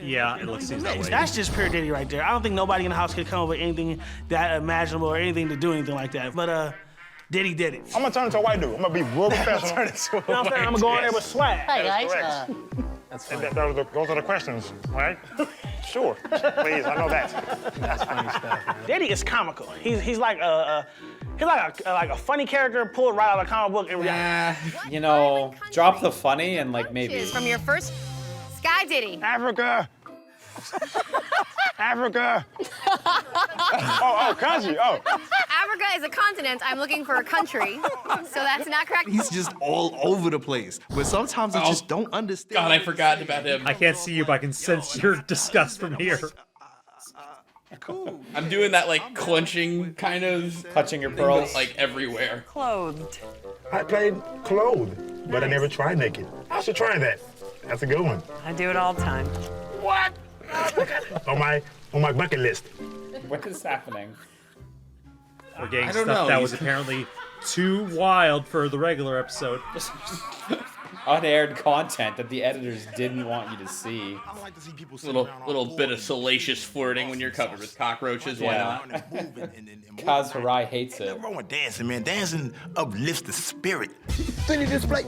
Yeah, it seems that way. That's just pure Diddy right there. I don't think nobody in the house could come up with anything that imaginable or anything to do anything like that. But Diddy did it. I'm gonna turn into a white dude. I'm gonna be real professional. You know what I'm saying? I'm gonna go in there with swag. Hey guys. That's fine. Those are the questions, right? Sure. Please, I know that. That's funny stuff. Man. Diddy is comical. He's like a funny character pulled right out of a comic book in reality. You know, drop the funny and like maybe. From your first Sky Diddy. Africa. Africa. Country. Africa is a continent. I'm looking for a country. So that's not correct. He's just all over the place. But sometimes I just don't understand. God, I forgot about him. I can't see you, but I can sense your disgust from here. Cool. I'm doing that like clenching kind of clutching your pearls like everywhere. Clothed. I played clothed, but I never tried naked. I should try that. That's a good one. I do it all the time. What? on my bucket list. What is happening? We're getting I don't stuff know. that was apparently too wild for the regular episode. Unaired content that the editors didn't want you to see. I like to see people Little bit of salacious flirting when you're covered with cockroaches. Why not? Kaz Harai hates it. Nothing wrong with dancing, man. Dancing uplifts the spirit. There's like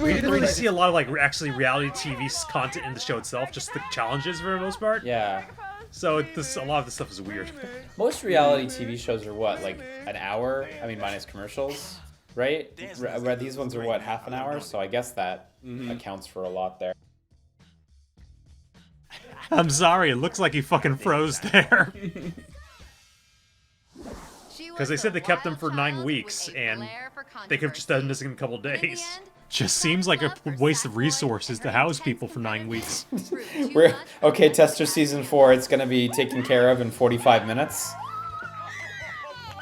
We didn't really see a lot of like actually reality TV content in the show itself, just the challenges for the most part. Yeah. So a lot of this stuff is weird. Most reality TV shows are what, like an hour? I mean, minus commercials, right? These ones are what, half an hour? So I guess that accounts for a lot there. I'm sorry, it looks like he fucking froze there. Because they said they kept him for 9 weeks, and they could have just done this in a couple of days. Just seems like a waste of resources to house people for 9 weeks. Okay, Tester Season 4, it's going to be taken care of in 45 minutes.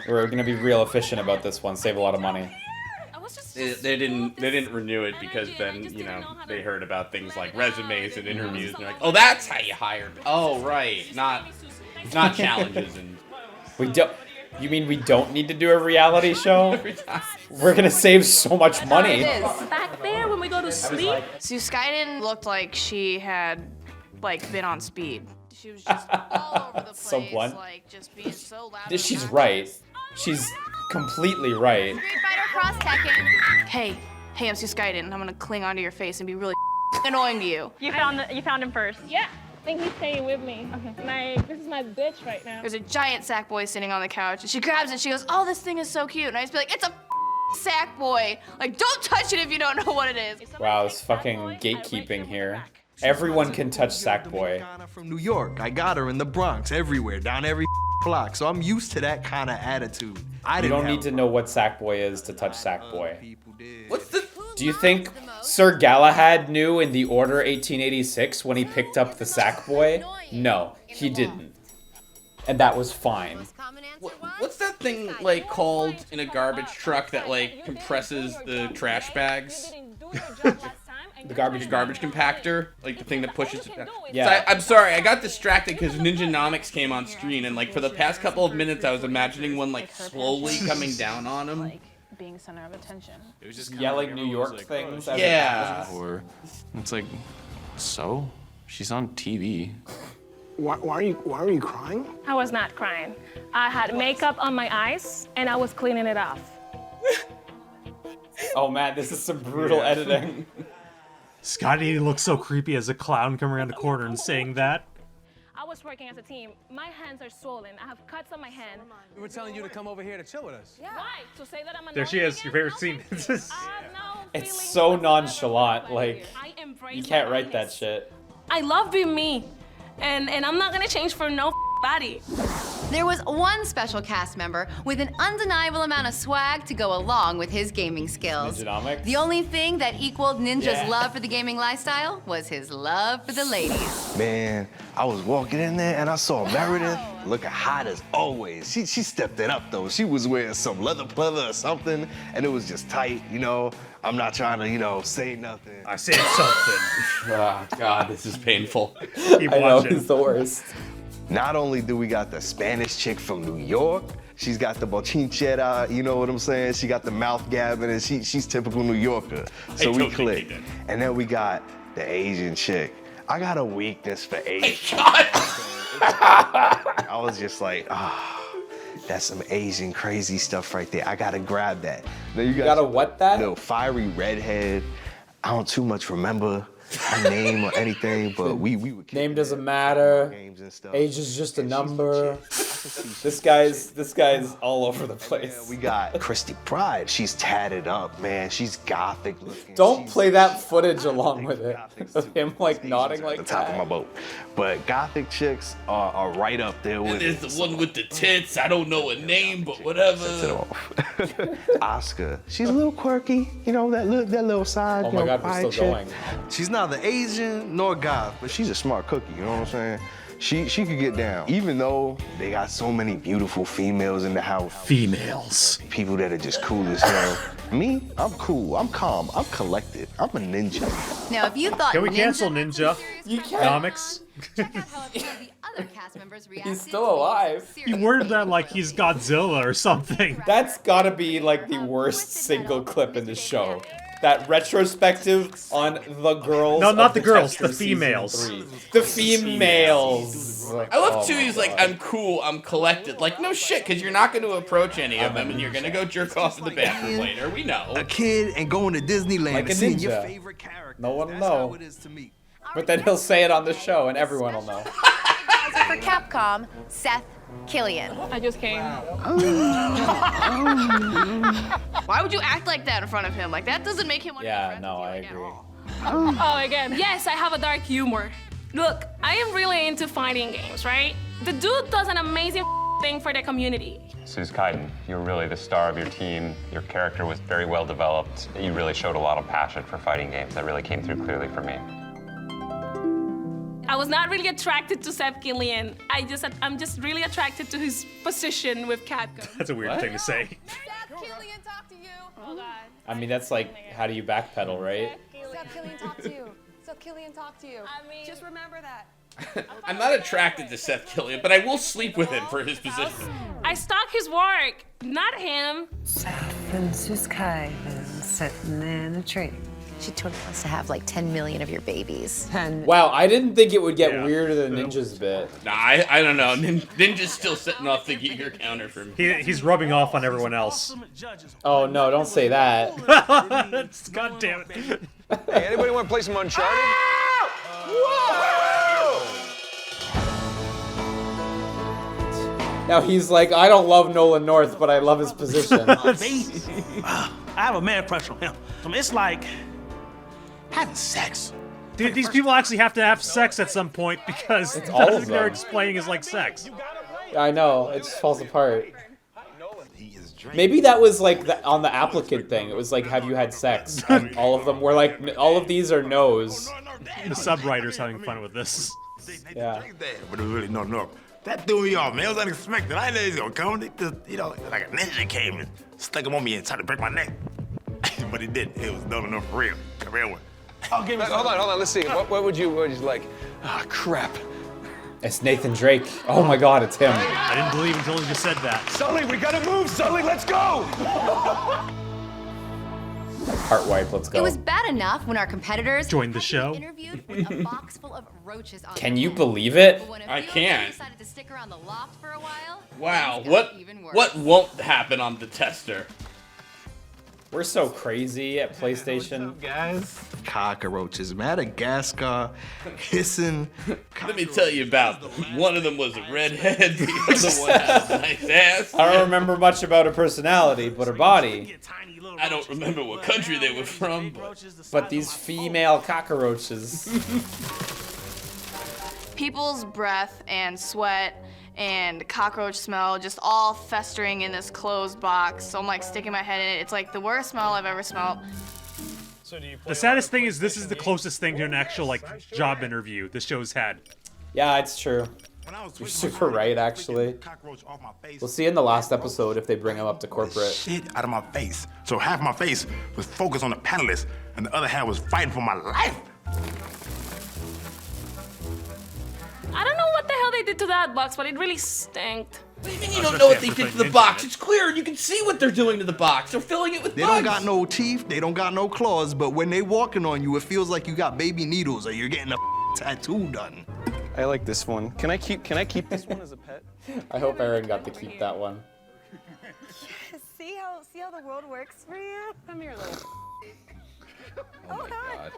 We're going to be real efficient about this one, save a lot of money. They didn't renew it because then they heard about things like resumes and interviews and they're like, oh, that's how you hire me. Oh, right, not challenges and. We don't. You mean we don't need to do a reality show? We're gonna save so much money. Back there when we go to sleep. So Skyden looked like she had been on speed. She was just all over the place, So blunt. just being so loud. She's right. She's completely right. Street Fighter Cross Tekken. Hey, I'm Sue Skyden. I'm gonna cling onto your face and be really annoying to you. You found him first. Yeah. I think he's staying with me. Okay. This is my bitch right now. There's a giant sack boy sitting on the couch, and she grabs it. She goes, "Oh, this thing is so cute." And I just be like, "It's a Sackboy. Like, don't touch it if you don't know what it is. Wow, this fucking gatekeeping here. Everyone can touch Sackboy. From New York. I got her in the Bronx, everywhere, down every block. So I'm used to that kind of attitude. You don't need to know what Sackboy is to touch Sackboy. Do you think Sir Galahad knew in the Order 1886 when he picked up the Sackboy? No, he didn't. And that was fine. What's that thing like called in a garbage truck that like compresses the trash bags? The garbage compactor, like the thing that pushes it down. Yeah. So I'm sorry, I got distracted because Ninjanomics came on screen, and like for the past couple of minutes, I was imagining one like slowly coming down on him. Being center of attention. It was just yelling New York things. Yeah. Or it's like, so she's on TV. Why are you crying? I was not crying. I had makeup on my eyes and I was cleaning it off. Oh man, this is some brutal editing. Scotty looks so creepy as a clown coming around the corner and saying that. I was working as a team. My hands are swollen. I have cuts on my hand. We were telling you to come over here to chill with us. Yeah. Why? To say that I'm There she is, your favorite scene. It's so nonchalant, like, you can't write that shit. I love being me. And I'm not gonna change for no body. There was one special cast member with an undeniable amount of swag to go along with his gaming skills. Ninjanomics? The only thing that equaled Ninja's love for the gaming lifestyle was his love for the ladies. Man, I was walking in there and I saw Meredith looking hot as always. She stepped it up though. She was wearing some leather pleather or something, and it was just tight, you know. I'm not trying to, you know, say nothing. I said something. Oh, God, this is painful. Keep I know, watching. it's the worst. Not only do we got the Spanish chick from New York, she's got the bochinchera, you know what I'm saying? She got the mouth gabbing, and she's typical New Yorker. So we clicked. And then we got the Asian chick. I got a weakness for Asian. I was just like, that's some Asian crazy stuff right there. I gotta grab that. Then you gotta what that? Little fiery redhead. I don't too much remember her name or anything, but we would Name doesn't matter. Age is just a number. This guy's all over the place. Yeah, we got Christy Pride. She's tatted up, man. She's gothic looking. Don't play that footage along with it. Of him like nodding like the top of my boat. But gothic chicks are right up there with There's the one with the tits. I don't know a name, but whatever. Oscar. She's a little quirky, you know, that little side. Oh my God, we're still going. She's neither Asian nor goth, But she's a smart cookie, you know what I'm saying? She could get down. Even though they got so many beautiful females in the house. Females. People that are just cool as hell. Me, I'm cool, I'm calm, I'm collected. I'm a ninja. Now, if you thought Can we cancel Ninja? You can't. Comics? Check out how a few of the other cast members reacted. He's still alive. You worded that like he's Godzilla or something. That's gotta be like the worst single clip in the show. That retrospective on the girls. No, not of the girls, Tester the females. Season 3. The females. Like, I love oh too, my he's like, God. I'm cool, I'm collected. Like, no shit, because you're not going to approach any of them, and you're going to go jerk off in the bathroom later. We know. a kid and going to Disneyland Like a and seeing your ninja. favorite character. No one will That's how know. it is to me. But then he'll say it on the show and everyone will know. For Capcom, Seth Killian. I just came. Why would you act like that in front of him? Like, that doesn't make him want to be Yeah, friends no, with you, I like, at agree. all. Oh, again. Yes, I have a dark humor. Look, I am really into fighting games, right? The dude does an amazing thing for the community. Sus Kaiden, you were really the star of your team. Your character was very well developed. You really showed a lot of passion for fighting games. That really came through clearly for me. I was not really attracted to Seth Killian. I'm just really attracted to his position with Capcom. That's a weird thing to say. Seth Killian, talk to you. Oh, God. I mean, that's like, how do you backpedal, right? Seth Killian, talk to you. Seth Killian, talk to you. I mean, Just remember that. I'm not attracted to Seth Killian, but I will sleep with him for his position. I stalk his work, not him. Seth and Sus Kaiden sitting in a tree. She totally wants to have like 10 million of your babies. Wow, I didn't think it would get weirder than Ninja's bit. Nah, I don't know. Ninja's still setting off the Giger counter for me. He's rubbing off on everyone else. Oh no, don't say that. God damn it. Hey, anybody want to play some Uncharted? Whoa! Now he's like, I don't love Nolan North, but I love his position. I have a man crush on him. It's like having sex. Dude, these people actually have to have sex at some point because It's all of nothing they're them. displaying is like sex. I know, it just falls apart. Maybe that was like on the applicant thing. It was like, have you had sex? And all of them were like, all of these are no's. The sub-writer's having fun with this. Yeah. But it was really no. That threw me off, man. It was unexpected. I didn't know he was gonna come. They just, like a ninja came and stuck him on me and tried to break my neck. But he didn't. It was no for real. A real one. Hold on. Let's see. What would you like? Ah, crap. It's Nathan Drake. Oh my God, it's him. I didn't believe until he just said that. Sully, we gotta move, Sully, let's go! Heart wipe, let's go. It was bad enough when our competitors joined the show. Interviewed with a box full of roaches on Can you believe it? I can't. decided to stick around the loft for a while. Wow, what won't happen on the tester? We're so crazy at PlayStation. Guys, cockroaches, Madagascar, hissing. Let me tell you about them. One of them was a redhead, the other one had a nice ass. I don't remember much about her personality, but her body. I don't remember what country they were from, But these female cockroaches. People's breath and sweat and cockroach smell just all festering in this closed box. So I'm like sticking my head in it. It's like the worst smell I've ever smelled. The saddest thing is this is the closest thing to an actual like job interview this show's had. Yeah, it's true. You're super right, actually. We'll see in the last episode if they bring him up to corporate. Shit out of my face. So half my face was focused on the panelists, and the other half was fighting for my life. I don't know what the hell they did to that box, but it really stinked. You don't know what they did to the box. It's clear. You can see what they're doing to the box. They're filling it with They bugs. don't got no teeth, they don't got no claws, but when they walking on you, it feels like you got baby needles or you're getting a tattoo done. I like this one. Can I keep this one as a pet? I hope Aaron got to keep that one. See how the world works for you? Come here, little. Oh my god.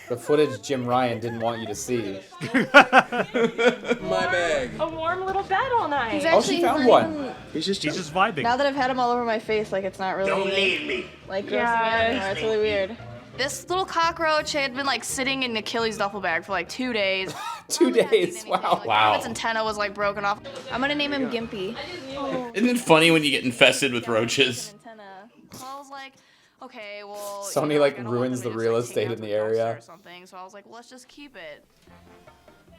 The footage Jim Ryan didn't want you to see. My bag. A warm little bed all night. Oh, she found one. He's just vibing. Now that I've had him all over my face, like it's not really Don't leave me. like grossing me out anymore. It's really weird. This little cockroach had been like sitting in Achilles' duffel bag for like 2 days. 2 days, wow. Like, its antenna was like broken off. I'm gonna name him Gimpy. Isn't it funny when you get infested with roaches? So I was like, okay, well. Sony like ruins the real estate in the area. Or something. So I was like, well, let's just keep it.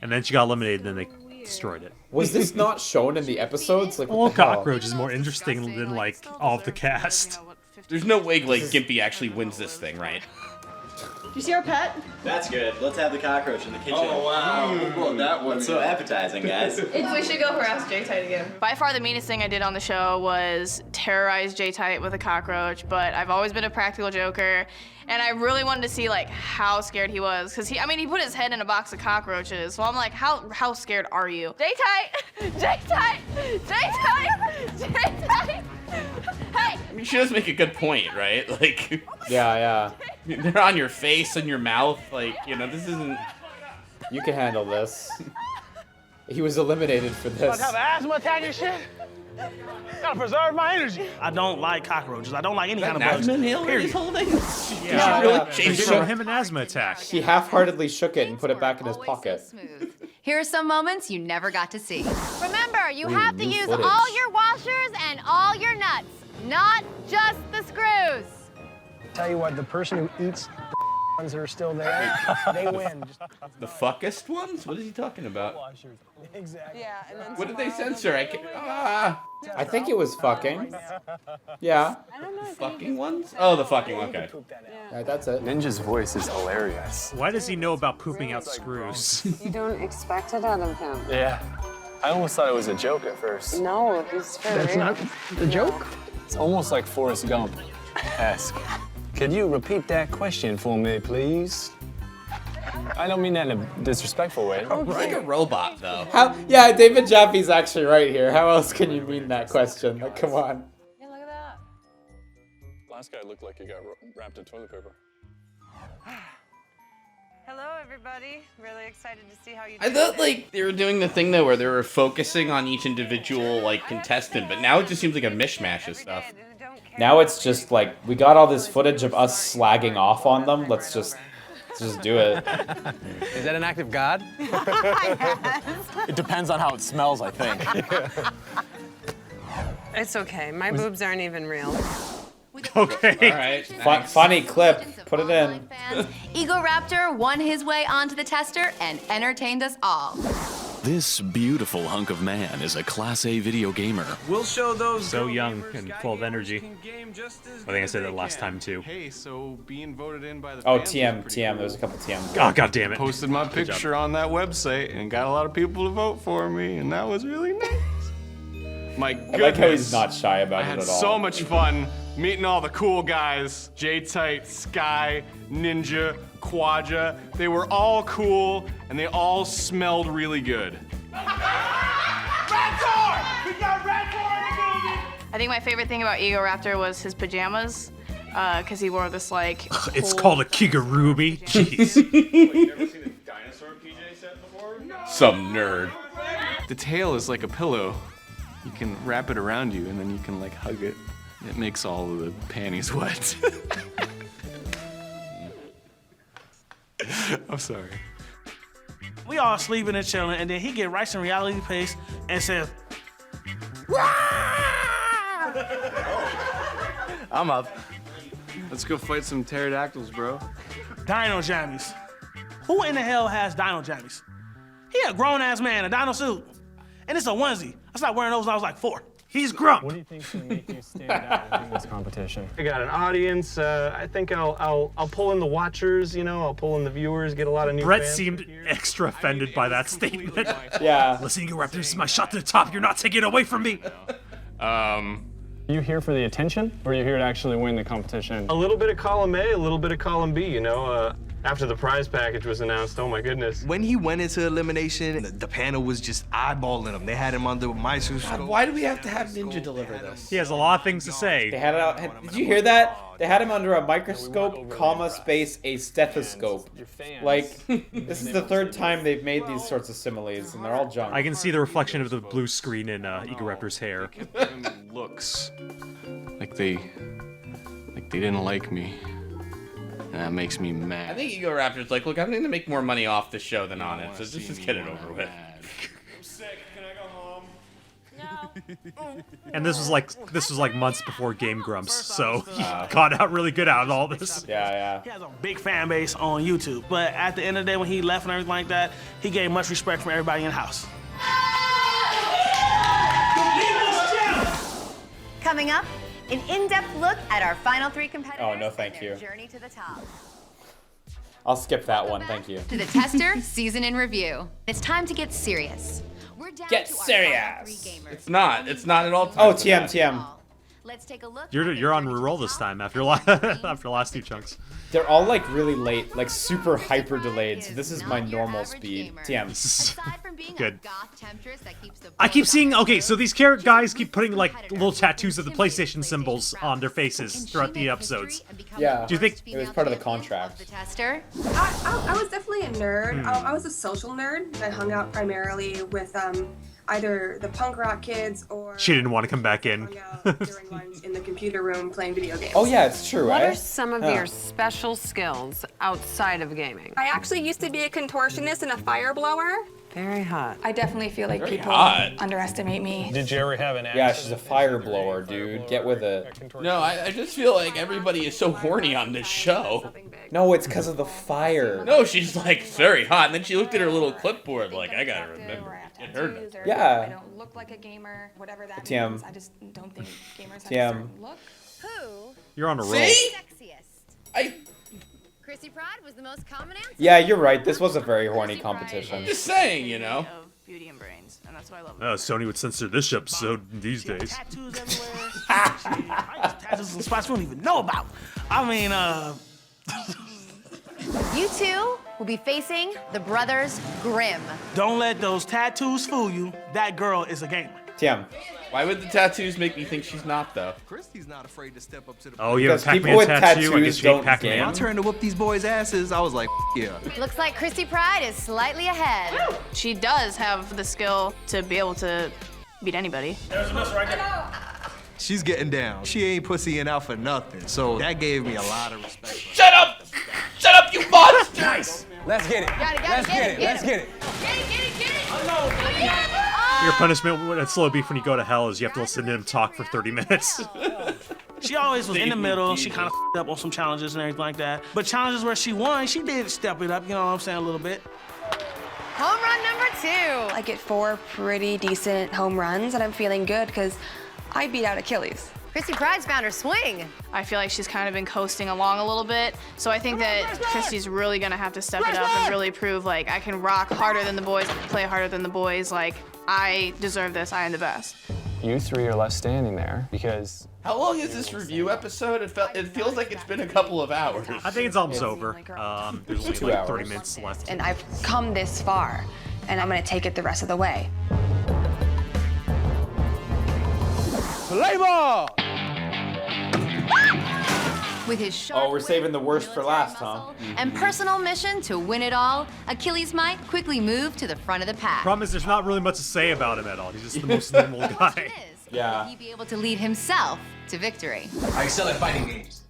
And then she got eliminated and then they destroyed it. Was this not shown in the episodes? Like, Well, what the hell? Cockroach is more interesting than like all of the cast. There's no way like Gimpy actually wins this thing, right? Do you see our pet? That's good. Let's have the cockroach in the kitchen. Oh, wow. Well, that one. So appetizing, guys. We should go harass J-Tight again. By far the meanest thing I did on the show was terrorize J-Tight with a cockroach, but I've always been a practical joker, and I really wanted to see like how scared he was, because he put his head in a box of cockroaches, so I'm like, how scared are you? J-Tight! J-Tight! J-Tight! J-Tight! Hey! I mean, she does make a good point, right? Like, Yeah. they're on your face and your mouth. Like, this isn't. You can handle this. He was eliminated for this. Have asthma attack and shit? Gotta preserve my energy. I don't like cockroaches. I don't like any kind of bugs. Period. Yeah, Give him an asthma attack. He half-heartedly shook it and put it back in his pocket. Here are some moments you never got to see. Remember, you Ooh, have to new use footage. all your washers and all your nuts, not just the screws. Tell you what, the person who eats the ones that are still there, they win. The fuckest ones? What is he talking about? Exactly. Yeah, and then What did they censor? I think it was fucking. Yeah. Fucking ones? Oh, the fucking one. Okay. Alright, that's it. Ninja's voice is hilarious. Why does he know about pooping out screws? You don't expect it out of him. Yeah. I almost thought it was a joke at first. No, he's for That's real. not the joke? It's almost like Forrest Gump-esque. Could you repeat that question for me, please? I don't mean that in a disrespectful way. He's like a robot, though. Yeah, David Jaffe's actually right here. How else can you mean that question? Like, come on. Yeah, look at that. Last guy looked like he got wrapped in toilet paper. Hello, everybody. Really excited to see how you I do thought today. like they were doing the thing though where they were focusing on each individual like contestant, but now it just seems like a mishmash of stuff. Now it's just like, we got all this footage of us slagging off on them. Let's just do it. Is that an act of God? It depends on how it smells, I think. It's okay. My boobs aren't even real. Okay. All right. Funny clip. Put it in. Ego Raptor won his way onto the tester and entertained us all. This beautiful hunk of man is a Class A video gamer. We'll show those So young and full of energy. I think I said that last time too. Hey, so being voted in by the Oh, fans TM. There's a couple TMs. Oh, God damn it. posted my Good job. picture on that website and got a lot of people to vote for me, and that was really nice. My goodness. I like how he's not shy about I it had at all. so much fun meeting all the cool guys. J-Tight, Sky, Ninja, Quadra. They were all cool, and they all smelled really good. I think my favorite thing about Ego Raptor was his pajamas, because he wore this like. It's whole- called a kigurumi. Jeez. Some nerd. The tail is like a pillow. You can wrap it around you, and then you can like hug it. It makes all of the panties wet. I'm sorry. We all sleeping and chilling, and then he get right in reality pace and says, I'm up. Let's go fight some pterodactyls, bro. Dino jammies. Who in the hell has dino jammies? He a grown-ass man, a dino suit. And it's a onesie. I started wearing those when I was like 4. He's Grump. What do you think's gonna make you stand out in this competition? I got an audience. I think I'll pull in the watchers. I'll pull in the viewers. Get a lot of new. Brett fans. seemed extra offended by that statement. Yeah. Listen, Ego Raptor, this is my shot to the top. You're not taking it away from me. Are you here for the attention, or are you here to actually win the competition? A little bit of column A, a little bit of column B. After the prize package was announced, oh my goodness. When he went into elimination, the panel was just eyeballing him. They had him under a microscope. God, why do we have to have Ninja deliver this? He has a lot of things to say. They had it. Did you hear that? They had him under a microscope, comma space a stethoscope. Like, this is the third time they've made these sorts of similes, and they're all junk. I can see the reflection of the blue screen in Ego Raptor's hair. Looks like they didn't like me. And that makes me mad. I think Ego Raptor's like, look, I'm going to make more money off the show than on it, so just get it over with. I'm sick. Can I go home? And this was like months before Game Grumps, so he got out really good out of all this. Yeah. He has a big fan base on YouTube, but at the end of the day, when he left and everything like that, he gave much respect from everybody in the house. Coming up, an in-depth look at our final 3 competitors. Oh, no, thank and their you. Journey to the top. I'll skip that one, thank you. To the tester season in review. It's time to get serious. We're down Get to our serious. final 3 gamers. It's not at all. Oh, TM. Let's take a look. You're on reroll this time after the last 2 chunks. They're all like really late, like super hyper delayed. So this is my normal speed. TM. Good. I keep seeing. Okay, so these guys keep putting like little tattoos of the PlayStation symbols on their faces throughout the episodes. Yeah. Do you think it was part of the contract? The tester. I was definitely a nerd. I was a social nerd that hung out primarily with either the punk rock kids or She didn't want to come back in. during lunch in the computer room playing video games. Oh yeah, it's true. What eh? are some of your special skills outside of gaming? I actually used to be a contortionist and a fire blower. Very hot. I definitely feel like Very people hot. underestimate me. Did you ever have an Yeah, she's a fire blower, dude. Get with it. No, I just feel like everybody is so horny on this show. No, it's because of the fire. No, she's like very hot, and then she looked at her little clipboard like, I gotta remember. It hurt. Yeah. I don't look like a gamer, whatever that TM. means. I just don't think gamers have a TM. certain look. Who? You're on a roll. See? Sexiest? Chrissy Pride was the most common answer. Yeah, you're right. This was a very horny competition. Just saying, you know. Beauty and brains, and that's why I love it. Sony would censor this episode these days. Tattoos everywhere. Tattoos in spots we don't even know about. I mean, You two will be facing the Brothers Grimm. don't let those tattoos fool you. That girl is a gamer. TM. Why would the tattoos make me think she's not, though? Christy's not afraid to step up to the Oh, you have a Because people Pac-Man with tattoo and tattoos you don't Pac-Man. I turned to whoop these boys' asses. I was like, yeah. Looks like Christy Pride is slightly ahead. She does have the skill to be able to beat anybody. There's a miss right there. She's getting down. She ain't pussying out for nothing. So that gave me a lot of respect. Shut up! Shut up, you monster! Nice. Let's get it. Let's get it. Let's get it. Your punishment at Slowbeef when you go to hell is you have to listen to him talk for 30 minutes. She always was in the middle. She kind of f***ed up on some challenges and everything like that. But challenges where she won, she did step it up, you know what I'm saying, a little bit. Home run number 2. I get 4 pretty decent home runs, and I'm feeling good because I beat out Achilles. Christy Pride's found her swing. I feel like she's kind of been coasting along a little bit. So I think that Christy's really gonna have to step it up and really prove like I can rock harder than the boys, play harder than the boys. Like I deserve this, I am the best. You 3 are left standing there because... How long is this review episode? It feels like it's been a couple of hours. I think it's almost over. There's only 2 like hours. 30 minutes left. And I've come this far, and I'm gonna take it the rest of the way. Play ball! With his sharp Oh, we're saving the worst for last, huh? and personal mission to win it all, Achilles might quickly move to the front of the pack. Problem is, there's not really much to say about him at all. He's just the most normal guy. Yeah. Will he be able to lead himself to victory? I excel at fighting games.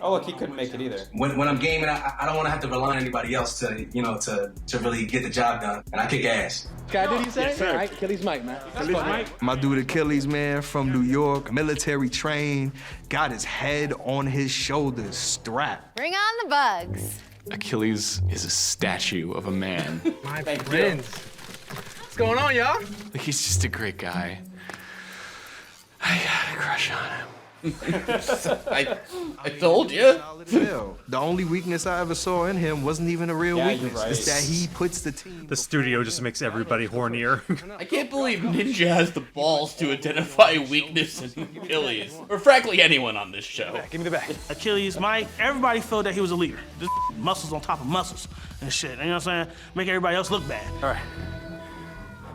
Oh, look, he couldn't make it either. When I'm gaming, I don't want to have to rely on anybody else to, to really get the job done. And I kick ass. Guy, did he say? Yes, sir. All right, Achilles Mike, man. Achilles Mike. My dude Achilles, man, from New York, military trained, got his head on his shoulders, strapped. Bring on the bugs. Achilles is a statue of a man. My friends. What's going on, y'all? He's just a great guy. I got a crush on him. I told you. The only weakness I ever saw in him wasn't even a real Yeah, you're weakness. right. It's that he puts the team. The studio just makes everybody hornier. I can't believe Ninja has the balls to identify weakness in Achilles. Or frankly, anyone on this show. Give me the back. Achilles, Mike, everybody felt that he was a leader. Just muscles on top of muscles and shit. You know what I'm saying? Make everybody else look bad. All right.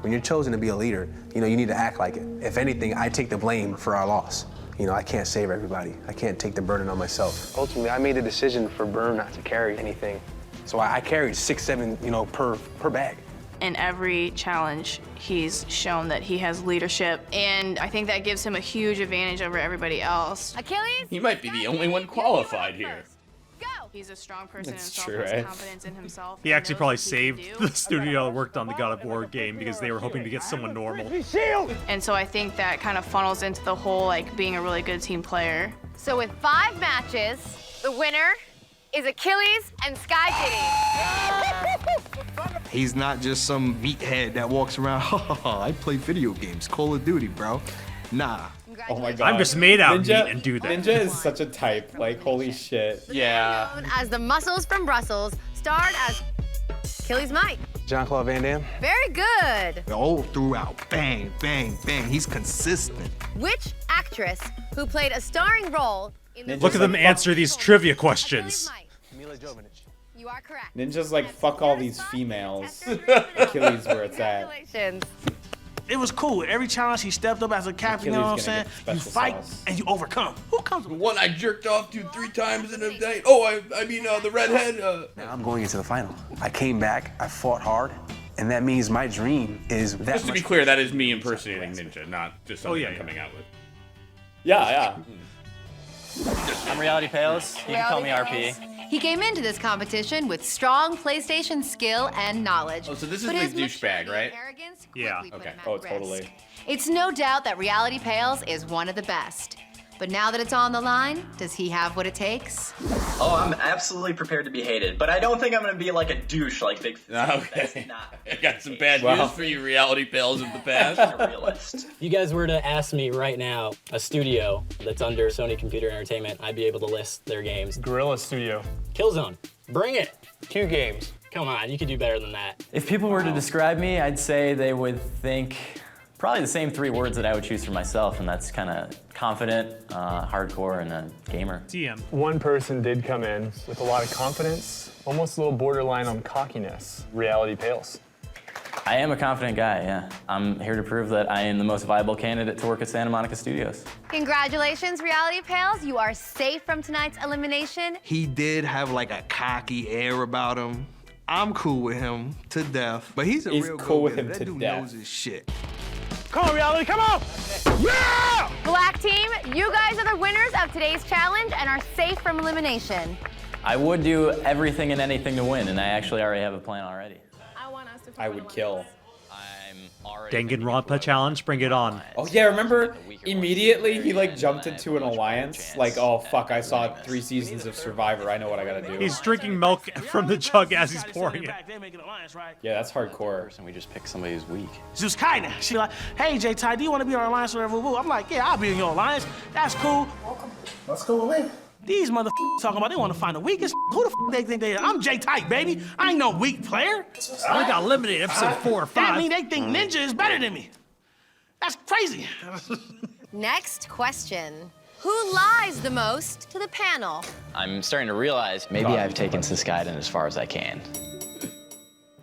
When you're chosen to be a leader, you need to act like it. If anything, I take the blame for our loss. I can't save everybody. I can't take the burden on myself. Ultimately, I made the decision for Burn not to carry anything. So I carried 6, 7, per bag. In every challenge, he's shown that he has leadership, and I think that gives him a huge advantage over everybody else. Achilles? He might be the only one qualified here. He's a strong person That's himself, true, has right? confidence in himself. He actually knows probably what he can saved do. the studio that worked on the God of War game because they were hoping to get someone normal. And so I think that kind of funnels into the whole like being a really good team player. So with 5 matches, the winner is Achilles and Sky Diddy. He's not just some meathead that walks around, I play video games, Call of Duty, bro. Nah. Oh my god. I'm just made out of Ninja, meat and do that. Ninja is such a type. Like, holy shit. Yeah. Known as the Muscles from Brussels, starred as Achilles Mike. Jean-Claude Van Damme. Very good. All throughout, bang, bang, bang. He's consistent. Which actress who played a starring role in the Look at them answer these trivia questions. Mila Jovovich. You are correct. Ninja's like, fuck all these females. Achilles where it's at. Congratulations. It was cool. Every challenge he stepped up as a captain, you know what I'm Achilles saying? gonna You get the fight special sauce. and you overcome. Who comes The with one I jerked off to 3 times in a day. Oh, I mean, the redhead. Now I'm going into the final. I came back, I fought hard, and that means my dream is that Just to be much- clear, that is me impersonating Ninja, not just something yeah, I'm yeah. coming out with. Yeah. I'm Reality Pales. You can call me RP. He came into this competition with strong PlayStation skill and knowledge. Oh, so this is but the his douchebag, maturity right? and arrogance Yeah. quickly put Okay. him at Oh, risk. totally. It's no doubt that Reality Pales is one of the best. But now that it's on the line, does he have what it takes? Oh, I'm absolutely prepared to be hated, but I don't think I'm gonna be like a douche like Big F. That's Okay. not I got some bad Wow. news for you, reality pals of the past. a realist. If you guys were to ask me right now, a studio that's under Sony Computer Entertainment, I'd be able to list their games. Gorilla Studio. Killzone, bring it. Q Games. Come on, you could do better than that. If people were to describe me, I'd say they would think probably the same 3 words that I would choose for myself, and that's kind of confident, hardcore, and a gamer. TM. One person did come in with a lot of confidence, almost a little borderline on cockiness. Reality Pales. I am a confident guy, yeah. I'm here to prove that I am the most viable candidate to work at Santa Monica Studios. Congratulations, Reality Pals. You are safe from tonight's elimination. He did have like a cocky air about him. I'm cool with him to death, but he's real cool with him that to dude death. knows his shit. Come on, Reality, come on! Yeah! Black team, you guys are the winners of today's challenge and are safe from elimination. I would do everything and anything to win, and I actually already have a plan already. I would kill. Danganronpa challenge, bring it on. Oh yeah, remember immediately he like jumped into an alliance? Like, oh fuck, I saw 3 seasons of Survivor, I know what I gotta do. He's drinking milk from the jug as he's pouring it. Yeah, that's hardcore. And we just pick somebody who's weak. Zeus Kaina. She like, hey, J-Ty, do you want to be in our alliance or whatever? I'm like, yeah, I'll be in your alliance. That's cool. Let's go with me. These motherfuckers talking about they want to find the weakest. Who the f they think they are? I'm J-Type, baby. I ain't no weak player. I only got eliminated episode 4 or 5. That mean they think Ninja is better than me. That's crazy. Next question. Who lies the most to the panel? I'm starting to realize maybe I've taken Siskaiden as far as I can.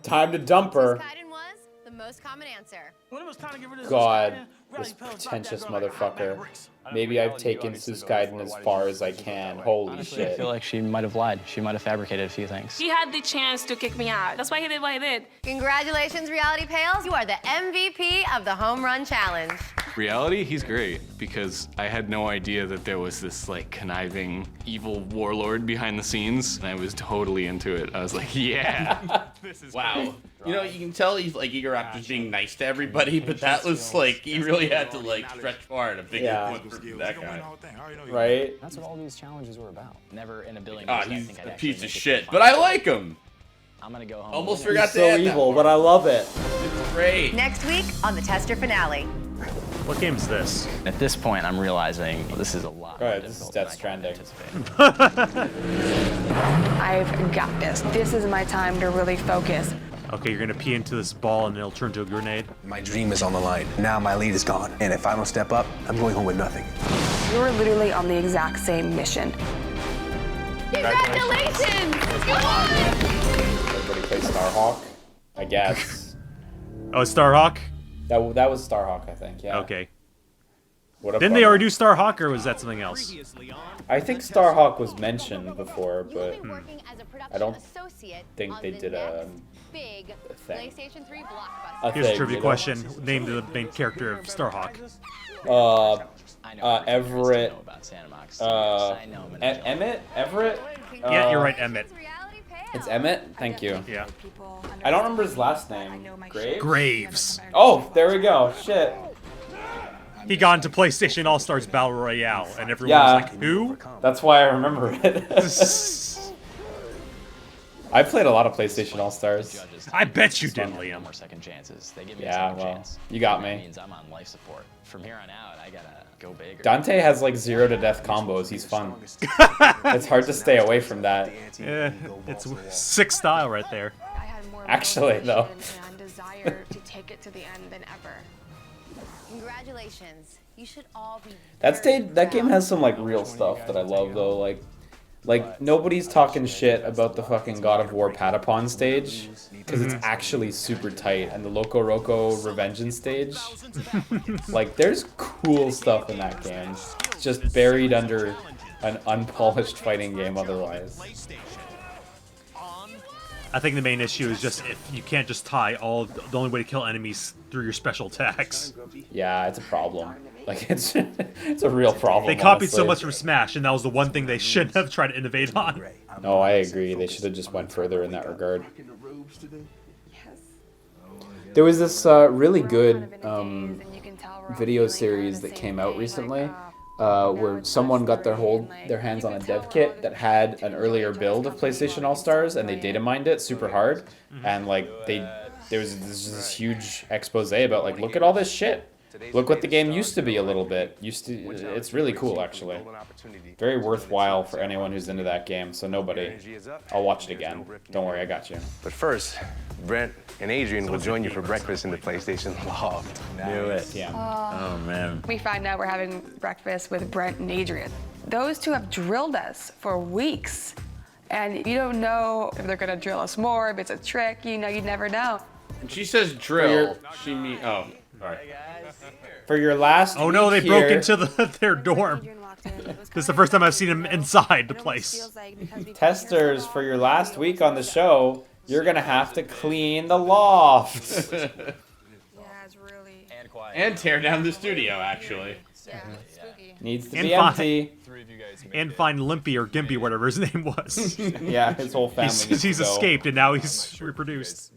Time to dump her. Siskaiden was the most common answer. When it was time to get rid of God, this pretentious motherfucker. Maybe I've taken Siskaiden as far as I can. Holy Honestly, I shit. feel like she might have lied. She might have fabricated a few things. He had the chance to kick me out. That's why he did what he did. Congratulations, Reality Pals. You are the MVP of the Home Run Challenge. Reality, he's great because I had no idea that there was this like conniving evil warlord behind the scenes, and I was totally into it. I was like, yeah, this is Wow. great. You know, you can tell he's like eager after being nice to everybody, but that was like, he really had to like stretch far to pick it for that guy. Right? That's what all these challenges were about. Never in a billion Ah, years did I he's think I'd a actually piece of make it to shit, the but I final. like him. I'm gonna go home. Almost winning. forgot He's to so add that evil, part. but I love it. It's great. Next week on the Tester finale. What game is this? At this point, I'm realizing this is a lot. Alright, this is Death Stranding. I've got this. This is my time to really focus. Okay, you're gonna pee into this ball and it'll turn to a grenade. My dream is on the line. Now my lead is gone. And if I don't step up, I'm going home with nothing. You're literally on the exact same mission. Congratulations! Everybody play Starhawk? I guess. Oh, it's Starhawk? That was Starhawk, I think, yeah. Okay. What a Didn't they already do Starhawk, or was that something else? I think Starhawk was mentioned before, but I don't think they did a big thing. PlayStation 3 blockbuster. A Here's a thing, trivia you know? question. Name the main character of Starhawk. Everett. Emmett? Everett? Yeah, you're right, Emmett. It's Emmett? Thank you. Yeah. I don't remember his last name. Graves? Graves. Oh, there we go. Shit. He got into PlayStation All-Stars Battle Royale, and everyone Yeah. was like, who? That's why I remember it. I played a lot of PlayStation All-Stars. I bet you did, Liam. More second chances. They give me Yeah, a second well, chance. you got That me. means I'm on life support. From here on out, I gotta go big. Dante has like 0 to death combos. He's fun. It's hard to stay away from that. Yeah, it's sick style right there. Actually, though. And desire to take it to the end than ever. Congratulations. You should all be That game has some like real stuff that I love though. Like nobody's talking shit about the fucking God of War Patapon stage because it's actually super tight, and the Loco Roco Revengeance stage. Like there's cool stuff in that game. It's just buried under an unpolished fighting game otherwise. I think the main issue is just if you can't just tie all. The only way to kill enemies through your special attacks. Yeah, it's a problem. Like it's it's a real problem. They copied so honestly. much from Smash, and that was the one thing they shouldn't have tried to innovate on. No, I agree. They should have just went further in that regard. There was this really good video series that came out recently where someone got their hands on a dev kit that had an earlier build of PlayStation All-Stars, and they data mined it super hard, and like there was this huge expose about like, look at all this shit. Look what the game used to be a little bit. It's really cool, actually. Very worthwhile for anyone who's into that game. So nobody. I'll watch it again. Don't worry, I got you. But first, Brent and Adrian will join you for breakfast in the PlayStation Loft. Knew it. Yeah. Oh, man. We find out we're having breakfast with Brent and Adrian. Those two have drilled us for weeks. And you don't know if they're gonna drill us more, if it's a trick, you know, you never know. And she says drill. She mean sorry. For your last Oh no, they week broke here- into their dorm. This is the first time I've seen him inside the place. Testers, for your last week on the show, you're gonna have to clean the loft. And tear down the studio, actually. Needs to And be fine. empty. And find Limpy or Gimpy, whatever his name was. Yeah, his whole family needs He's to go. escaped and now he's reproduced.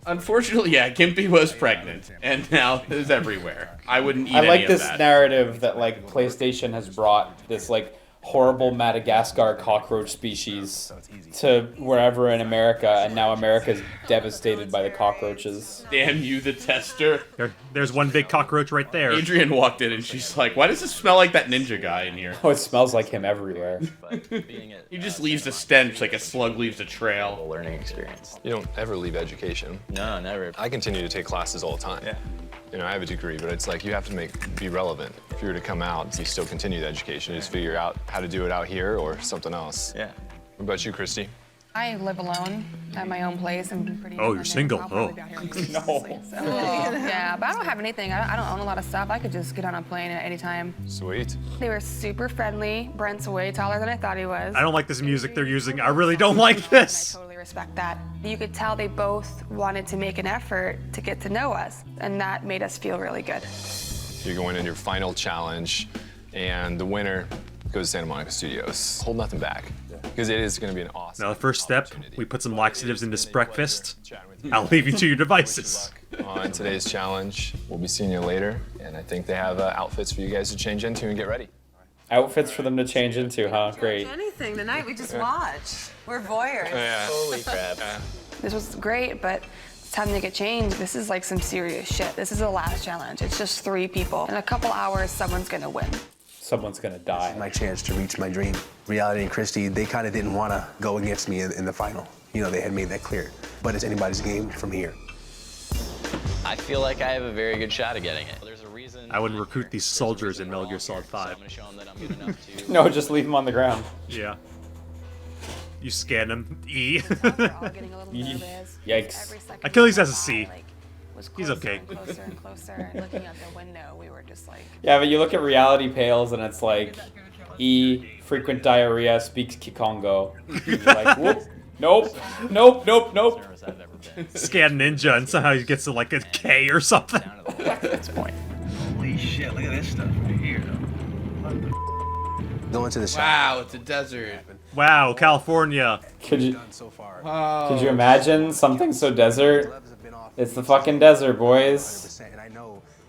Unfortunately, yeah, Gimpy was pregnant, and now is everywhere. I wouldn't eat I like any this of that. narrative that like PlayStation has brought this like horrible Madagascar cockroach species to wherever in America, and now America's devastated by the cockroaches. Damn you, the tester. There's one big cockroach right there. Adrian walked in and she's like, why does it smell like that ninja guy in here? Oh, it smells like him everywhere. He just leaves a stench like a slug leaves a trail. Learning experience. You don't ever leave education. No, never. I continue to take classes all the time. Yeah. You know, I have a degree, but it's like you have to be relevant. If you were to come out, you still continue the education. You just figure out how to do it out here or something else. Yeah. What about you, Christy? I live alone at my own place. I'm pretty. Oh, you're single. Oh. No. Yeah, but I don't have anything. I don't own a lot of stuff. I could just get on a plane at any time. Sweet. They were super friendly. Brent's way taller than I thought he was. I don't like this music they're using. I really don't like this. I totally respect that. You could tell they both wanted to make an effort to get to know us, and that made us feel really good. You're going in your final challenge, and the winner goes to Santa Monica Studios. Hold nothing back, because it is going to be an awesome. Now, the first step, we put some laxatives in this breakfast. I'll leave you to your devices. On today's challenge, we'll be seeing you later, and I think they have outfits for you guys to change into and get ready. Outfits for them to change into, huh? Great. Anything tonight, we just watch. We're voyeurs. Yeah. Holy crap. This was great, but it's time to get changed. This is like some serious shit. This is the last challenge. It's just 3 people. In a couple hours, someone's gonna win. Someone's gonna die. My chance to reach my dream. Reality and Christy, they kind of didn't want to go against me in the final. You know, they had made that clear. But it's anybody's game from here. I feel like I have a very good shot at getting it. There's a reason. I would recruit these soldiers in Metal Gear Solid 5. I'm gonna show them that I'm good enough to. No, just leave him on the ground. Yeah. You scan him. E. Yikes. Achilles has a C. He's okay. Closer and closer. And looking out the window, we were just like. Yeah, but you look at reality pales and it's like E, frequent diarrhea, speaks Kikongo. You're like, whoop. Nope. Nope. Nope. Nope. Scan Ninja and somehow he gets to like a K or something. At this point. Holy shit, look at this stuff right here. Go into the shop. Wow, it's a desert. Wow, California. Could you imagine something so desert? It's the fucking desert, boys.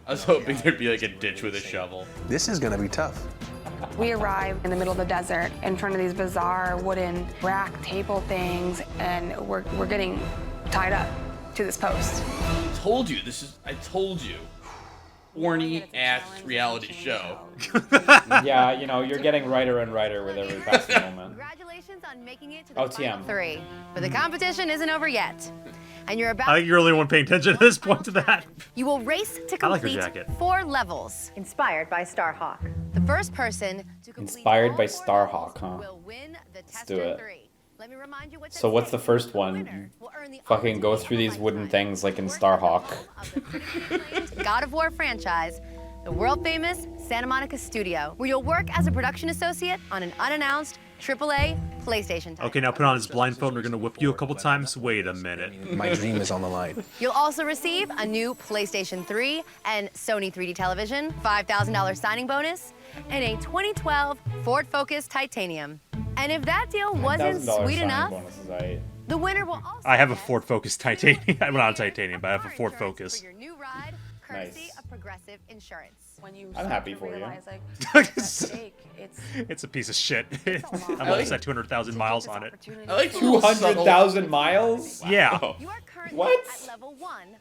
I was hoping there'd be like a ditch with a shovel. This is gonna be tough. We arrived in the middle of the desert in front of these bizarre wooden rack table things, and we're getting tied up to this post. I told you. Horny ass reality show. Yeah, you know, you're getting righter and righter with every passing moment. Congratulations on making it to the OTM. final 3. But the competition isn't over yet. And you're about I think you're the only one paying attention at this point to that. You will race to I like her complete jacket. 4 levels inspired by Starhawk. The first person to complete Inspired by Starhawk, huh? will win the Let's do it. 3. Let me remind you what So what's the first one? Fucking go through these wooden things like in Starhawk. God of War franchise, the world-famous Santa Monica studio, where you'll work as a production associate on an unannounced AAA PlayStation title. Okay, now put on his blindfold. We're gonna whip you a couple times. Wait a minute. My dream is on the line. You'll also receive a new PlayStation 3 and Sony 3D television, $5,000 signing bonus, and a 2012 Ford Focus Titanium. And if that deal wasn't sweet enough, the winner will also I have a Ford Focus Titanium. I'm not a Titanium, but I have a Ford Focus. for your new ride, courtesy of Progressive Insurance. When you I'm happy for you. It's a piece of shit. I'm almost at 200,000 miles on it. I like 200,000 miles? Yeah. What? Is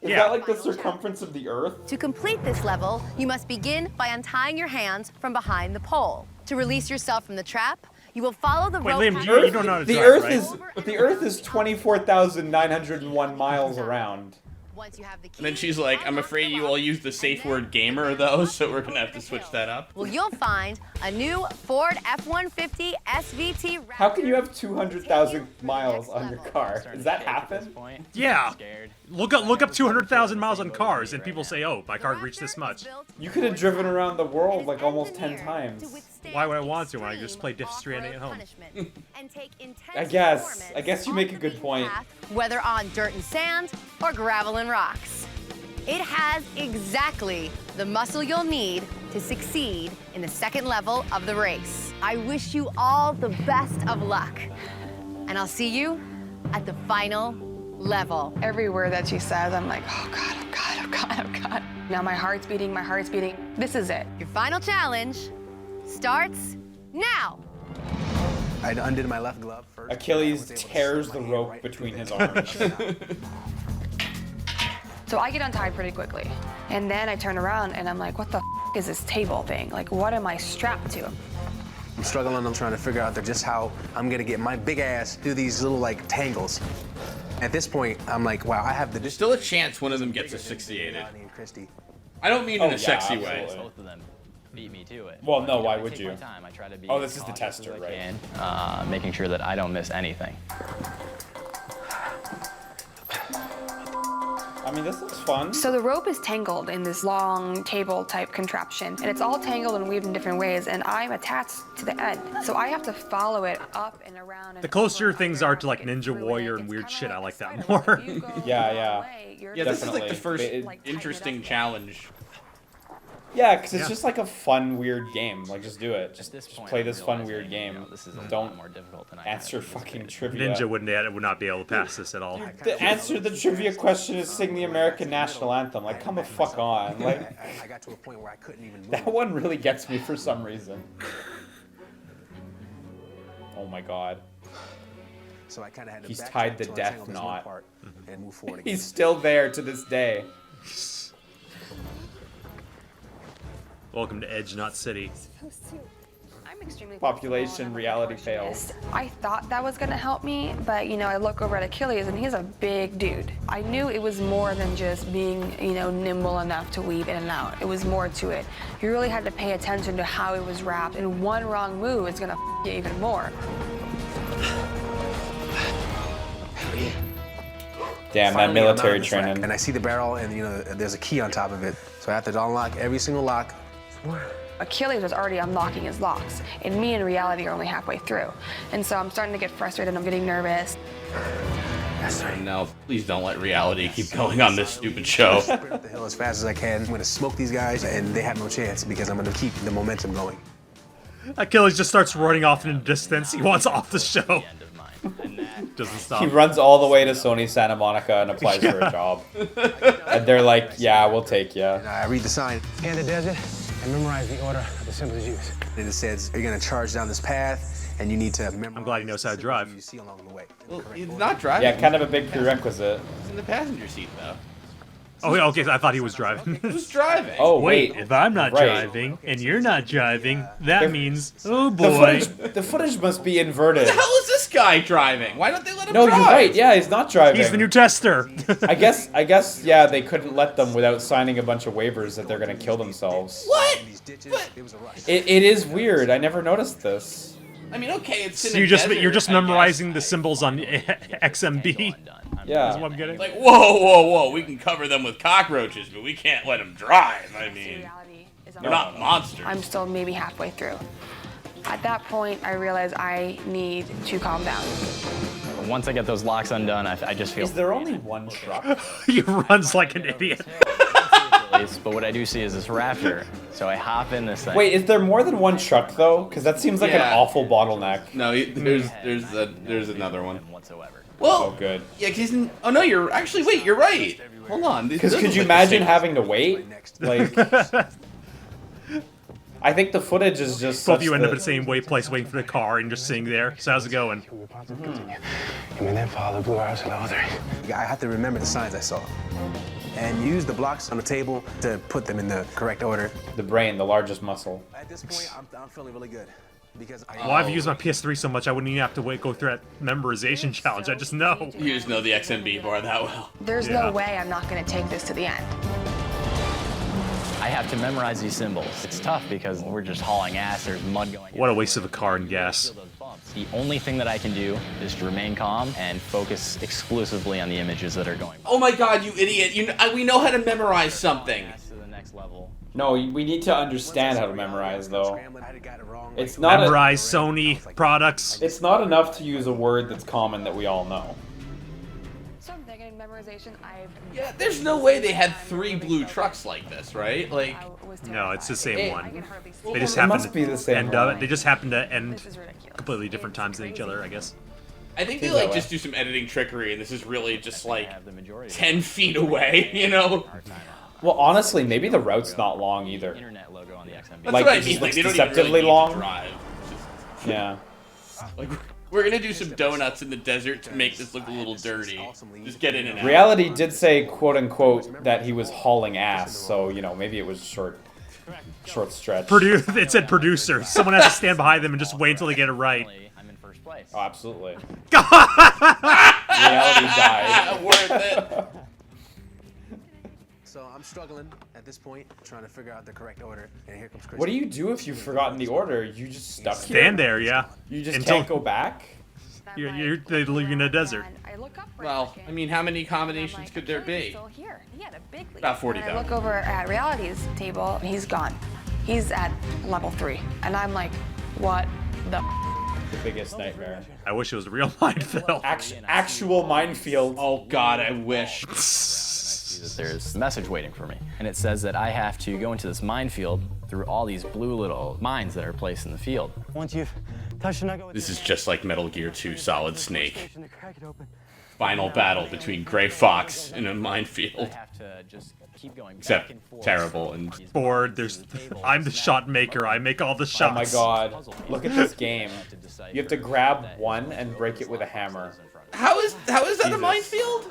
Yeah. that like the circumference of the Earth? To complete this level, you must begin by untying your hands from behind the pole. To release yourself from the trap, you will follow the Wait, rope. Liam, you don't know how to The drive, Earth right? is 24,901 miles around. Once you have the key, And then she's like, I'm afraid you all use the safe word gamer, though, so we're going to have to switch that up. well, you'll find a new Ford F-150 SVT. How can you have 200,000 miles on your car? Does that happen? Yeah. Look up 200,000 miles on cars, and people say, "Oh, my car reached this much." You could have driven around the world like almost 10 times. Why would I want to when I just play Death Stranding at home? I guess you make a good point. Whether on dirt and sand or gravel and rocks. It has exactly the muscle you'll need to succeed in the second level of the race. I wish you all the best of luck. And I'll see you at the final level. Every word that she says, I'm like, oh God, oh God, oh God, oh God. Now my heart's beating, my heart's beating. This is it. Your final challenge starts now. I undid my left glove first. Achilles tears the rope between his arms. So I get untied pretty quickly. And then I turn around and I'm like, what the is this table thing? Like, what am I strapped to? I'm struggling. I'm trying to figure out just how I'm gonna get my big ass through these little like tangles. At this point, I'm like, wow, I have the. There's still a chance one of them gets asphyxiated. I don't mean in a sexy way. Both of them beat me to it. Well, no, why would you? I try to be Oh, this is the tester, right? Making sure that I don't miss anything. I mean, this looks fun. So the rope is tangled in this long table type contraption, and it's all tangled and weaved in different ways, and I'm attached to the end. So I have to follow it up and around. The closer things are to like Ninja Warrior and weird shit, I like that more. Yeah. Yeah, this is like the first interesting challenge. Yeah, because it's just like a fun, weird game. Like, just do it. Just play this fun, weird game. Don't answer fucking trivia. Ninja would not be able to pass this at all. The answer to the trivia question is sing the American national anthem. Like, come the fuck on. Like, I got to a point where I couldn't even move. That one really gets me for some reason. Oh my god. So I kind of had to. He's tied the death knot. And move forward again. He's still there to this day. Welcome to Edge Knot City. I'm extremely Population reality fails. I thought that was gonna help me, but you know, I look over at Achilles and he's a big dude. I knew it was more than just being, you know, nimble enough to weave in and out. It was more to it. You really had to pay attention to how it was wrapped, and one wrong move is gonna you even more. Damn, Finally, that military I'm out on the track, training. And I see the barrel, and you know, there's a key on top of it. So I have to unlock every single lock. Achilles was already unlocking his locks, and me in reality are only halfway through. And so I'm starting to get frustrated, I'm getting nervous. No, please don't let reality keep going on this stupid show. Sprint up the hill as fast as I can. I'm gonna smoke these guys, and they have no chance because I'm gonna keep the momentum going. Achilles just starts running off in the distance. He wants off the show. Doesn't stop. He runs all the way to Sony Santa Monica and applies for a job. And they're like, yeah, we'll take you. I read the sign. Scan the desert and memorize the order of the symbols used. And it says you're gonna charge down this path, and you need to memorize. I'm glad he knows how to drive. You see along the way. Well, he's not driving. Yeah, kind of a big prerequisite. He's in the passenger seat, though. Oh, yeah, okay, I thought he was driving. Who's driving? Oh, wait, if I'm not driving and you're not driving, that means, oh boy. The footage must be inverted. What the hell is this guy driving? Why don't they let him No, drive? you're right. Yeah, he's not driving. He's the new tester. I guess, yeah, they couldn't let them without signing a bunch of waivers that they're gonna kill themselves. What? It is weird. I never noticed this. I mean, okay, it's in So a you're just desert, memorizing the symbols on XMB. Yeah. That's what I'm getting. Like, whoa, we can cover them with cockroaches, but we can't let them drive. I mean, they're not monsters. I'm still maybe halfway through. At that point, I realize I need to calm down. Once I get those locks undone, I just feel. Is there only one truck? He runs like an idiot. But what I do see is this raptor, so I hop in this thing. Wait, is there more than one truck though? Because that seems like an awful bottleneck. No, there's another one. Whatsoever. Well, oh, good. Yeah, because oh no, you're actually wait, you're right. Hold on. Because could you imagine having to wait? Like, I think the footage is just. Both of you end up at the same place waiting for the car and just sitting there. So how's it going? And then follow the blue arrows and all three. I have to remember the signs I saw. And use the blocks on the table to put them in the correct order. The brain, the largest muscle. At this point, I'm feeling really good. Well, I've used my PS3 so much I wouldn't even have to go through that memorization challenge. I just know. You just know the XMB bar that well. There's no way I'm not going to take this to the end. I have to memorize these symbols. It's tough because we're just hauling ass. There's mud going. What a waste of a car and gas. The only thing that I can do is to remain calm and focus exclusively on the images that are going. Oh my God, you idiot! We know how to memorize something. To the next level. No, we need to understand how to memorize, though. It's not memorize Sony products. It's not enough to use a word that's common that we all know. Something in memorization Yeah, there's no way they had 3 blue trucks like this, right? Like, no, it's the same one. They just It happen must be the same end one. They just happen to end completely different times than each other, I guess. I think they like just do some editing trickery, and this is really just like 10 feet away, you know? Well, honestly, maybe the route's not long either. That's Like, what I it mean. just Like, looks they don't even deceptively really need to long. drive. Yeah. Like, we're gonna do some donuts in the desert to make this look a little dirty. Just get in and out. Reality did say, quote unquote, that he was hauling ass, so, you know, maybe it was short stretch. It said producer. Someone has to stand behind them and just wait until they get it right. Oh, absolutely. Reality died. Worth it. So I'm struggling at this point, trying to figure out the correct order, and here comes Chris. What do you do if you've forgotten the order? You just stuck here? Stand there, yeah. You just can't go back? They leave you in a desert. Well, I mean, how many combinations could there be? About 40,000. I look over at Reality's table, and he's gone. He's at level 3, and I'm like, what the? The biggest nightmare. I wish it was a real minefield. Actual minefield. Oh God, I wish. There's a message waiting for me, and it says that I have to go into this minefield through all these blue little mines that are placed in the field. Once you've touched the nugget with This is just like Metal Gear 2 Solid Snake. Final battle between Gray Fox in a minefield. Except terrible and bored. I'm the shot maker. I make all the shots. Oh my God! Look at this game. You have to grab one and break it with a hammer. How is that a minefield?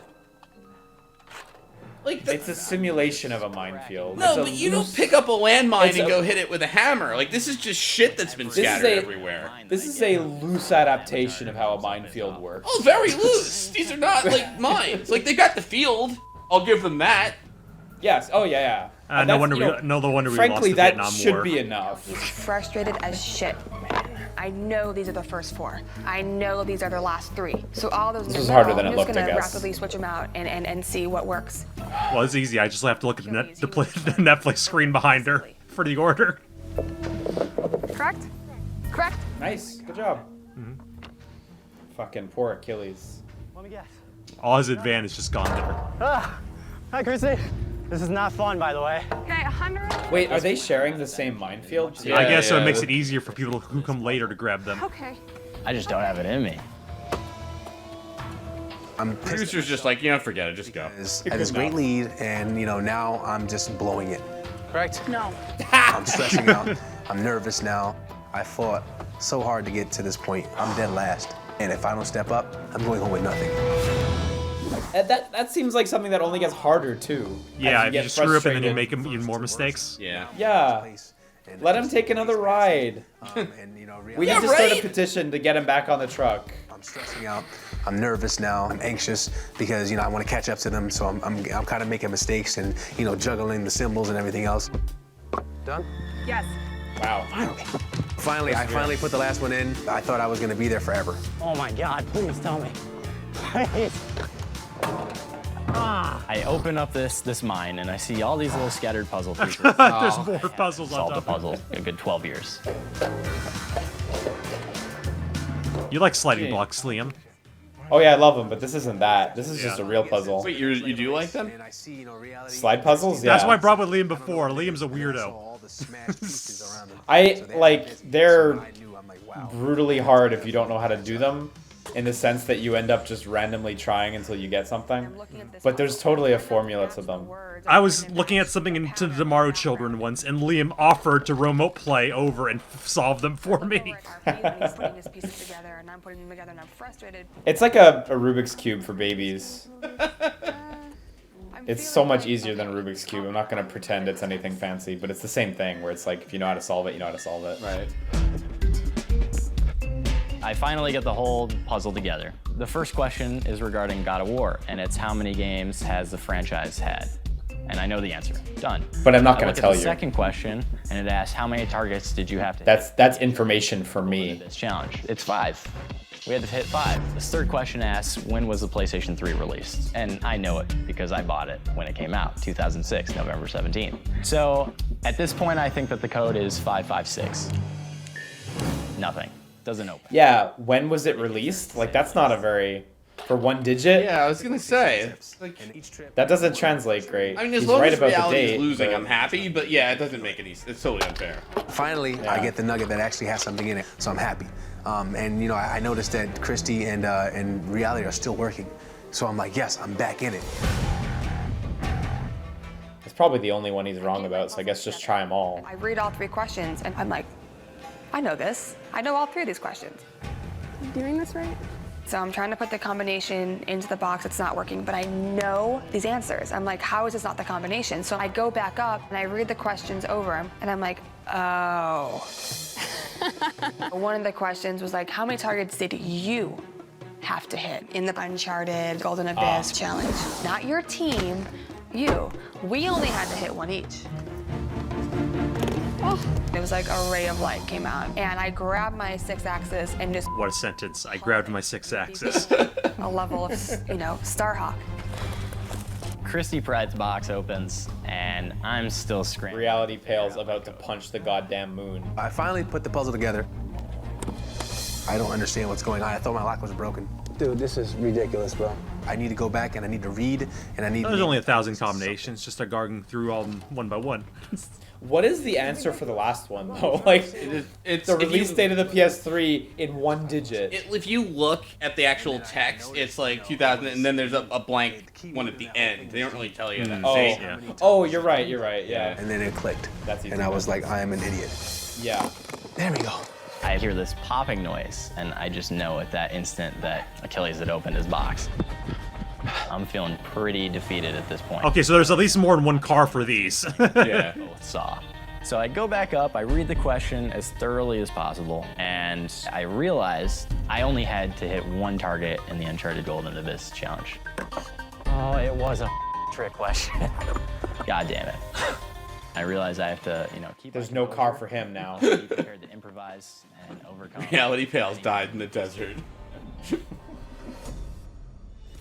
Like it's a simulation of a minefield. No, but you don't pick up a landmine and go hit it with a hammer. Like, this is just shit that's been scattered everywhere. This is a loose adaptation of how a minefield works. Oh, very loose. These are not like mines. Like, they got the field. I'll give them that. Yes. Oh yeah. No wonder we lost the frankly, Vietnam War. that should be enough. Frustrated as shit. I know these are the first 4. I know these are the last 3. So all those this was harder than it looked, I'm just I gonna guess. rapidly switch them out and see what works. Well, it's easy. I just have to look at the Netflix screen behind her for the order. Correct? Correct? Nice. Good job. Fucking poor Achilles. Let me guess. All his advantage just gone there. Hi, Chrissy. This is not fun, by the way. Okay, 100. Wait, are they sharing the same minefield? Yeah, I guess so. It makes it easier for people who come later to grab them. Okay. I just don't have it in me. Producer's just like, forget it, just go. I had this great lead, and now I'm just blowing it. Correct? No. I'm stressing out. I'm nervous now. I fought so hard to get to this point. I'm dead last, and if I don't step up, I'm going home with nothing. That seems like something that only gets harder too. Yeah, if you just screw up and then you make even more mistakes. Yeah. Yeah. Let him take another ride. We need to start a petition to get him back on the truck. I'm stressing out. I'm nervous now. I'm anxious because I want to catch up to them. So I'm kind of making mistakes and juggling the symbols and everything else. Done? Yes. Wow. Finally, I finally put the last one in. I thought I was going to be there forever. Oh my God! Please tell me. Please. I open up this mine and I see all these little scattered puzzle pieces. There's more puzzles on Solved the top. puzzle a good 12 years. You like sliding blocks, Liam? Oh yeah, I love them, but this isn't that. This is just a real puzzle. Wait, you do like them? Slide puzzles? Yeah. That's why I brought with Liam before. Liam's a weirdo. They're brutally hard if you don't know how to do them, in the sense that you end up just randomly trying until you get something. But there's totally a formula to them. I was looking at something into the Tomorrow Children once, and Liam offered to remote play over and solve them for me. It's like a Rubik's Cube for babies. It's so much easier than a Rubik's Cube. I'm not going to pretend it's anything fancy, but it's the same thing, where it's like, if you know how to solve it, you know how to solve it. Right. I finally get the whole puzzle together. The first question is regarding God of War, and it's how many games has the franchise had? And I know the answer. Done. But I'm not going to tell you. The second question, and it asks how many targets did you have to hit? That's information for me. This challenge. It's 5. We had to hit 5. This third question asks, when was the PlayStation 3 released? And I know it because I bought it when it came out, 2006, November 17th. So at this point, I think that the code is 556. Nothing. Doesn't open. Yeah, when was it released? Like, that's not a very... For 1 digit? Yeah, I was gonna say. It's like, that doesn't translate great. I mean, as He's long right as about the reality date, is losing, but... I'm happy. But yeah, it doesn't make any. It's totally unfair. Finally, I get the nugget that actually has something in it, so I'm happy. And you know, I noticed that Christy and reality are still working, so I'm like, yes, I'm back in it. It's probably the only one he's wrong about, so I guess just try them all. I read all 3 questions, and I'm like, I know this. I know all 3 of these questions. Am I doing this right? So I'm trying to put the combination into the box. It's not working, but I know these answers. I'm like, how is this not the combination? So I go back up and I read the questions over them, and I'm like, oh. One of the questions was like, how many targets did you have to hit in the Uncharted Golden Abyss challenge? Not your team, you. We only had to hit 1 each. Oh. It was like a ray of light came out, and I grabbed my 6-axis and just... What a sentence. I grabbed my 6-axis. a level of, you know, Starhawk. Christy Pride's box opens, and I'm still screaming. Reality Pale's about to punch the goddamn moon. I finally put the puzzle together. I don't understand what's going on. I thought my lock was broken. Dude, this is ridiculous, bro. I need to go back and I need to read and I need. There's only 1,000 combinations. Just start going through all one by one. What is the answer for the last one though? Like, it's the release date of the PS3 in 1 digit. If you look at the actual text, it's like 2000, and then there's a blank one at the end. They don't really tell you that. Oh, you're right. Yeah. And then it clicked. That's easy. And I was like, I am an idiot. Yeah. There we go. I hear this popping noise, and I just know at that instant that Achilles had opened his box. I'm feeling pretty defeated at this point. Okay, so there's at least more than one car for these. Yeah, both saw. So I go back up, I read the question as thoroughly as possible, and I realized I only had to hit 1 target in the Uncharted Golden Abyss challenge. Oh, it was a trick question. God damn it. I realize I have to, keep. There's no car for him now. Be prepared to improvise and overcome. Reality Pales died in the desert.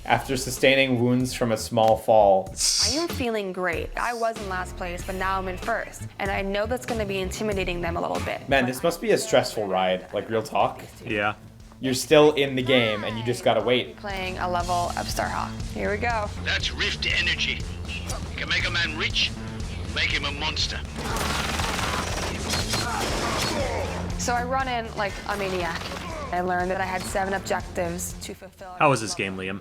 After sustaining wounds from a small fall. I am feeling great. I was in last place, but now I'm in first. And I know that's going to be intimidating them a little bit. Man, this must be a stressful ride. Like, real talk. Yeah. You're still in the game, and you just gotta wait. Playing a level of Starhawk. Here we go. That's Rift energy. Can make a man rich, make him a monster. So I run in like a maniac. I learned that I had 7 objectives to fulfill. How was this game, Liam?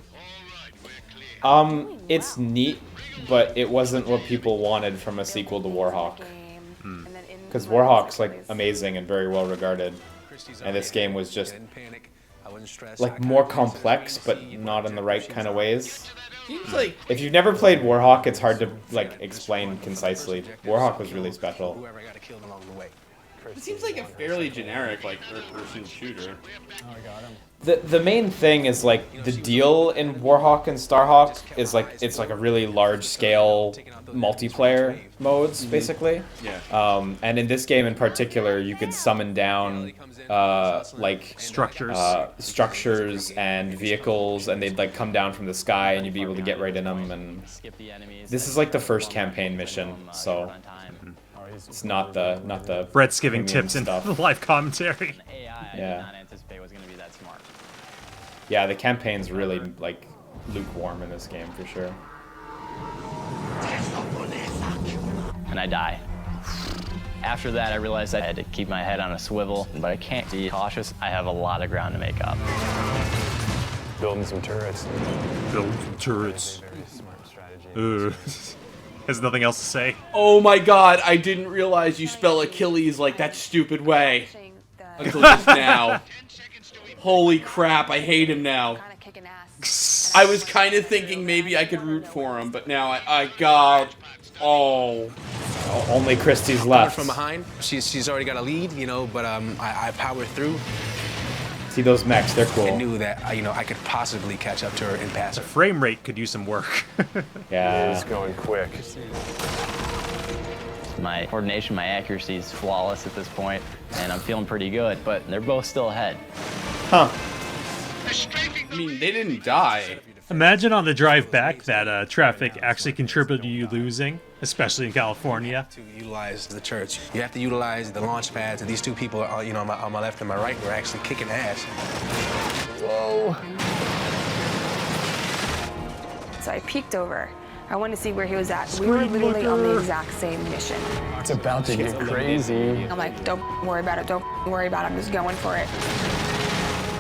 It's neat, but it wasn't what people wanted from a sequel to Warhawk. Because Warhawk's like amazing and very well regarded, and this game was just like more complex, but not in the right kind of ways. Seems like if you've never played Warhawk, it's hard to like explain concisely. Warhawk was really special. It seems like a fairly generic like third-person shooter. Oh, I got him. The main thing is like the deal in Warhawk and Starhawk is like it's like a really large scale multiplayer modes basically. Yeah. And in this game in particular, you could summon down like structures and vehicles, and they'd like come down from the sky, and you'd be able to get right in them. And this is like the first campaign mission, so it's not the Brett's giving tips in the live commentary. Yeah. Yeah, the campaign's really like lukewarm in this game for sure. And I die. After that, I realized I had to keep my head on a swivel, but I can't be cautious. I have a lot of ground to make up. Building some turrets. Building some turrets. Has nothing else to say. Oh my god, I didn't realize you spell Achilles like that stupid way. Until just now. Holy crap, I hate him now. I was kind of thinking maybe I could root for him, but now I got... Oh. Only Christie's left. From behind, she's already got a lead, but I powered through. See those mechs, they're cool. And knew that I could possibly catch up to her in The passing. frame rate could use some work. Yeah. It's going quick. My coordination, my accuracy is flawless at this point, and I'm feeling pretty good, but they're both still ahead. Huh. I mean, they didn't die. Imagine on the drive back that traffic actually contributed to you losing, especially in California. To utilize the church, you have to utilize the launch pads. And these two people are, on my left and my right, were actually kicking ass. Whoa. So I peeked over. I wanted to see where he was at. We were literally on the exact same mission. It's about to get crazy. I'm like, don't worry about it. Don't worry about it. I'm just going for it.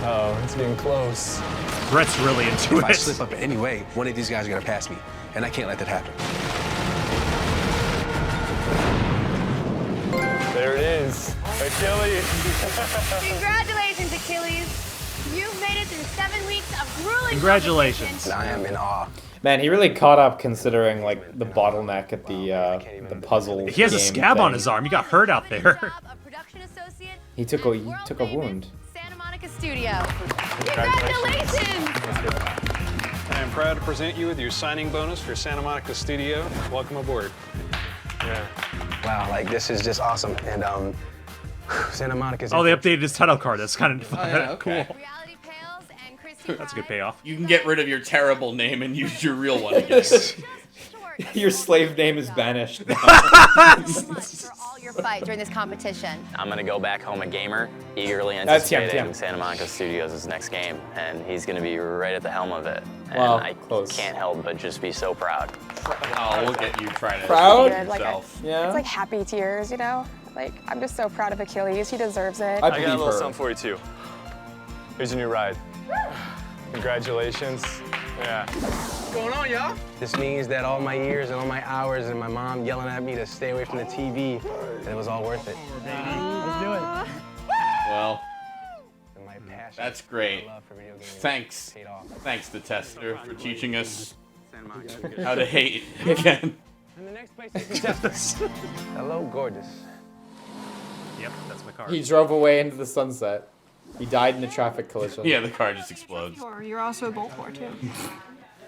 Oh, it's getting close. Brett's really into If it. I slip up anyway, one of these guys are gonna pass me, and I can't let that happen. There it is. Achilles. Congratulations, Achilles. You've made it through 7 weeks of grueling Congratulations. I am in awe. Man, he really caught up considering like the bottleneck at the puzzle. He has a game scab thing. on his arm. He got hurt out there. He took a wound. Santa Monica Studio. Congratulations! I am proud to present you with your signing bonus for Santa Monica Studio. Welcome aboard. Yeah. Wow, like this is just awesome. And Santa Monica's. Oh, they updated his title card. That's kind of okay. cool. That's a good payoff. You can get rid of your terrible name and use your real one again. Your slave name is banished now. For all your fight during this competition. I'm gonna go back home a gamer, eagerly That's anticipating TM. Santa Monica Studios' next game, and he's gonna be right at the helm of it. And Wow, I close. can't help but just be so proud. Oh, look at you trying to Proud? defend Like, yourself. Yeah. It's like happy tears, you know? Like, I'm just so proud of Achilles. He deserves it. I I got a believe little her. something for you too. Here's your new ride. Congratulations. Yeah. What's going on, y'all? This means that all my years and all my hours and my mom yelling at me to stay away from the TV, and it was all worth it. Let's do it. Well, And my passion that's great. love for video games Thanks. paid off. Thanks to Tester for teaching us how to hate again. And the next place Hello, gorgeous. Yep, that's my car. He drove away into the sunset. He died in a traffic collision. Yeah, the car just explodes. You're also a bolt whore, too.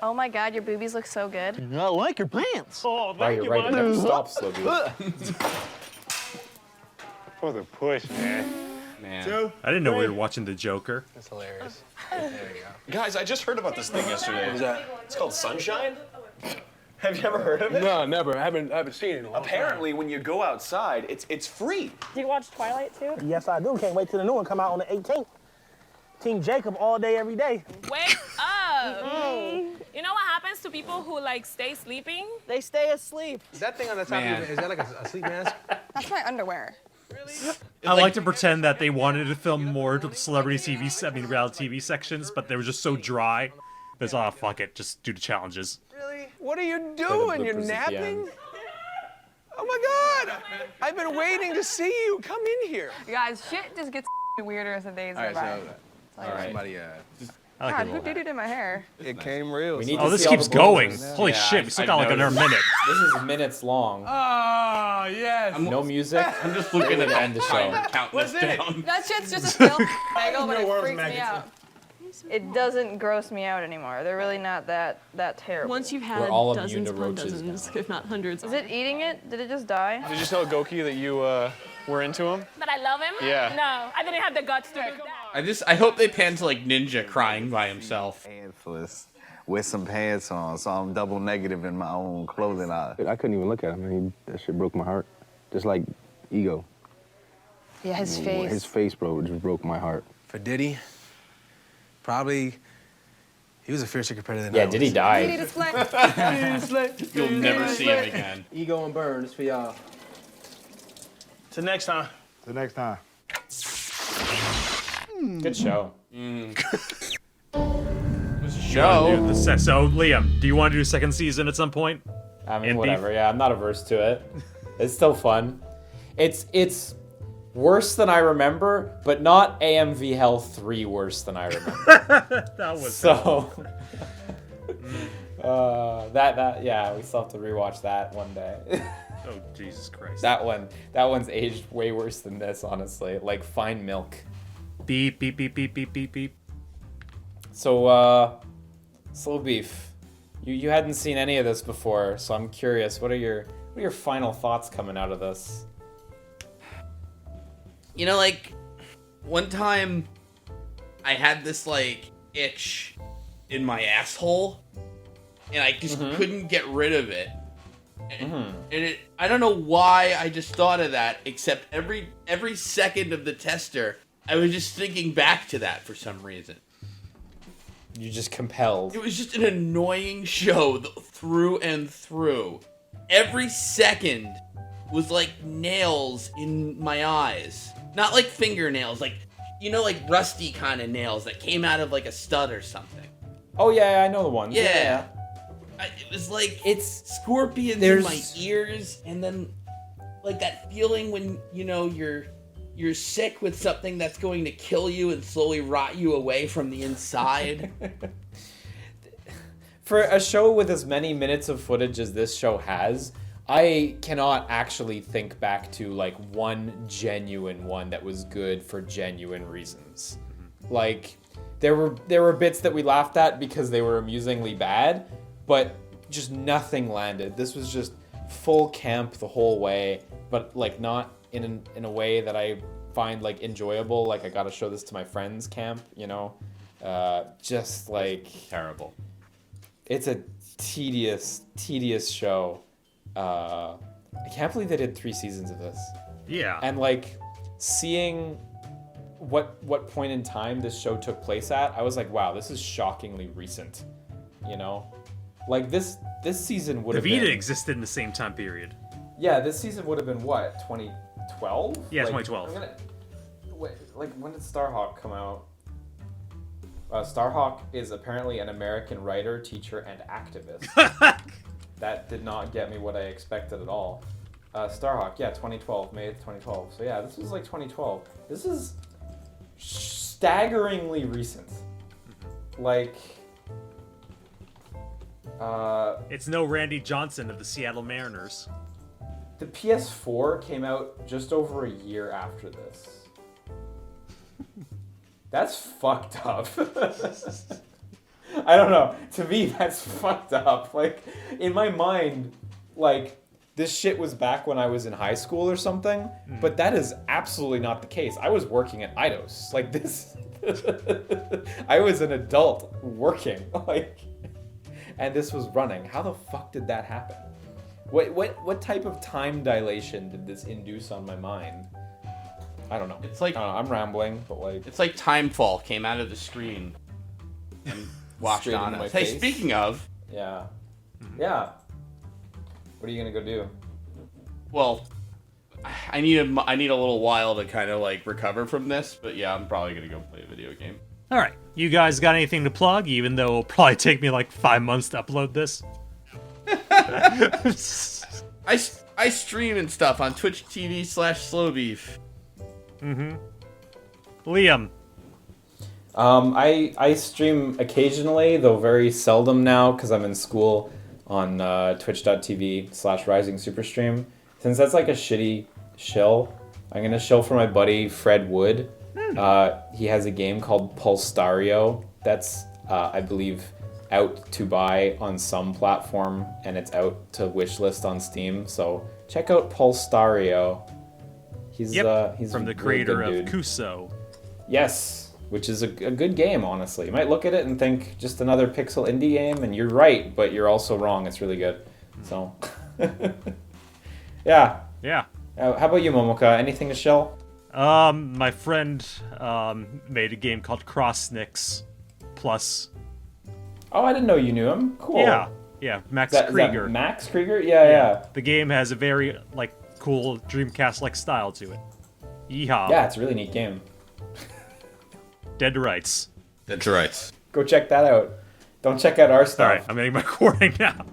Oh my god, your boobies look so good. I like your pants. Oh, Wow, you're right. It never stops, Slowbeef. For the push, man. Man. I didn't know we were watching The Joker. That's hilarious. There you go. Guys, I just heard about this thing yesterday. What's that? It's called Sunshine. Have you ever heard of it? No, never. I haven't seen it in a long time. Apparently, when you go outside, it's free. Do you watch Twilight too? Yes, I do. Can't wait till the new one come out on the 18th. Team Jacob all day, every day. Wake up! You know what happens to people who like stay sleeping? They stay asleep. Is that thing on the top Man. of your, is that like a sleep mask? That's my underwear. I like to pretend that they wanted to film more celebrity reality TV sections, but they were just so dry. There's fuck it, just do the challenges. Really? What are you doing? You're napping? Oh my God! I've been waiting to see you. Come in here. Guys, shit just gets weirder as the days go All right, by. so somebody, I like God, it who did it in my hair? it came real. We need Oh, to this see all keeps the balls. going. Holy Yeah, shit, we still got like I another noticed. minute. This is minutes long. Oh, yes. No music. I'm just looking at End the that show. timer counting us down. That shit's just a skill bagel, but it freaks me out. It doesn't gross me out anymore. They're really not that terrible. Once you've had We're all immune dozens to upon roaches dozens, if not hundreds. Is it eating it? Did it just die? Did you tell Goki that you were into him? That I love him? Yeah. No, I didn't have the guts to do that. I hope they pan to like Ninja crying by himself. Pantsless with some pants on, so I'm double negative in my own clothing. I couldn't even look at him. That shit broke my heart. Just like Ego. Yeah, his face. His face, bro, just broke my heart. For Diddy, probably, he was a fiercer competitor than I Yeah, was. Diddy died. You'll never see him again. Ego and Burn, it's for y'all. Till next time. Till next time. Good show. Show. So, Liam, do you want to do a second season at some point? I mean, And whatever. beef? Yeah, I'm not averse to it. It's still fun. It's worse than I remember, but not AMV Hell 3 worse than I remember. That was so. Yeah, we still have to rewatch that one day. Oh, Jesus Christ. That one's aged way worse than this, honestly. Like Fine Milk. Beep, beep, beep, beep, beep, beep, beep. So, Slowbeef, you hadn't seen any of this before, so I'm curious. What are your final thoughts coming out of this? You know, like, one time I had this, like, itch in my asshole, and I just couldn't get rid of it. And I don't know why I just thought of that, except every second of the tester, I was just thinking back to that for some reason. You just compelled. It was just an annoying show through and through. Every second was like nails in my eyes. Not like fingernails, like, you know, like rusty kind of nails that came out of like a stud or something. Oh yeah, I know the ones. Yeah. It was like scorpions in my ears, and then like that feeling when, you know, you're sick with something that's going to kill you and slowly rot you away from the inside. For a show with as many minutes of footage as this show has, I cannot actually think back to like one genuine one that was good for genuine reasons. Like there were bits that we laughed at because they were amusingly bad, but just nothing landed. This was just full camp the whole way, but like not in a way that I find like enjoyable. Like I gotta show this to my friends camp, you know? Just like terrible. It's a tedious show. I can't believe they did 3 seasons of this. Yeah. And like seeing what point in time this show took place at, I was like, wow, this is shockingly recent. You know? Like this season would have been... Vita existed in the same time period. Yeah, this season would have been what, 2012? Yeah, like, 2012. Wait, like when did Starhawk come out? Starhawk is apparently an American writer, teacher, and activist. That did not get me what I expected at all. Starhawk, yeah, 2012, May 2012. So yeah, this was like 2012. This is staggeringly recent. Like, it's no Randy Johnson of the Seattle Mariners. The PS4 came out just over a year after this. That's fucked up. I don't know. To me, that's fucked up. Like, in my mind, like, this shit was back when I was in high school or something, but that is absolutely not the case. I was working at Eidos. Like, this... I was an adult working. Like, and this was running. How the fuck did that happen? What type of time dilation did this induce on my mind? I don't know. It's like I'm rambling, but like it's like Timefall came out of the screen and washed on us. Hey, speaking of, yeah. What are you gonna go do? Well, I need a little while to kind of like recover from this, but yeah, I'm probably gonna go play a video game. All right, you guys got anything to plug? Even though it'll probably take me like 5 months to upload this. I stream and stuff on Twitch TV/Slowbeef. Liam. I stream occasionally, though very seldom now, because I'm in school on twitch.tv/RisingSuperstream. Since that's like a shitty shill, I'm gonna shill for my buddy Fred Wood. He has a game called Pulstario that's I believe out to buy on some platform, and it's out to wishlist on Steam. So check out Pulstario. He's from the creator really of Kuso. Yes, which is a good game, honestly. You might look at it and think just another pixel indie game, and you're right, but you're also wrong. It's really good. So, yeah. Yeah. How about you, Momoka? Anything to shill? My friend made a game called Crossnix Plus. Oh, I didn't know you knew him. Cool. Yeah, Max Krieger. Krieger. Is that Max Krieger? Yeah. The game has a very cool Dreamcast-like style to it. Yeehaw. Yeah, it's a really neat game. Dead to Rights. Dead to Rights. Go check that out. Don't check out our stuff. All right, I'm ending my recording now.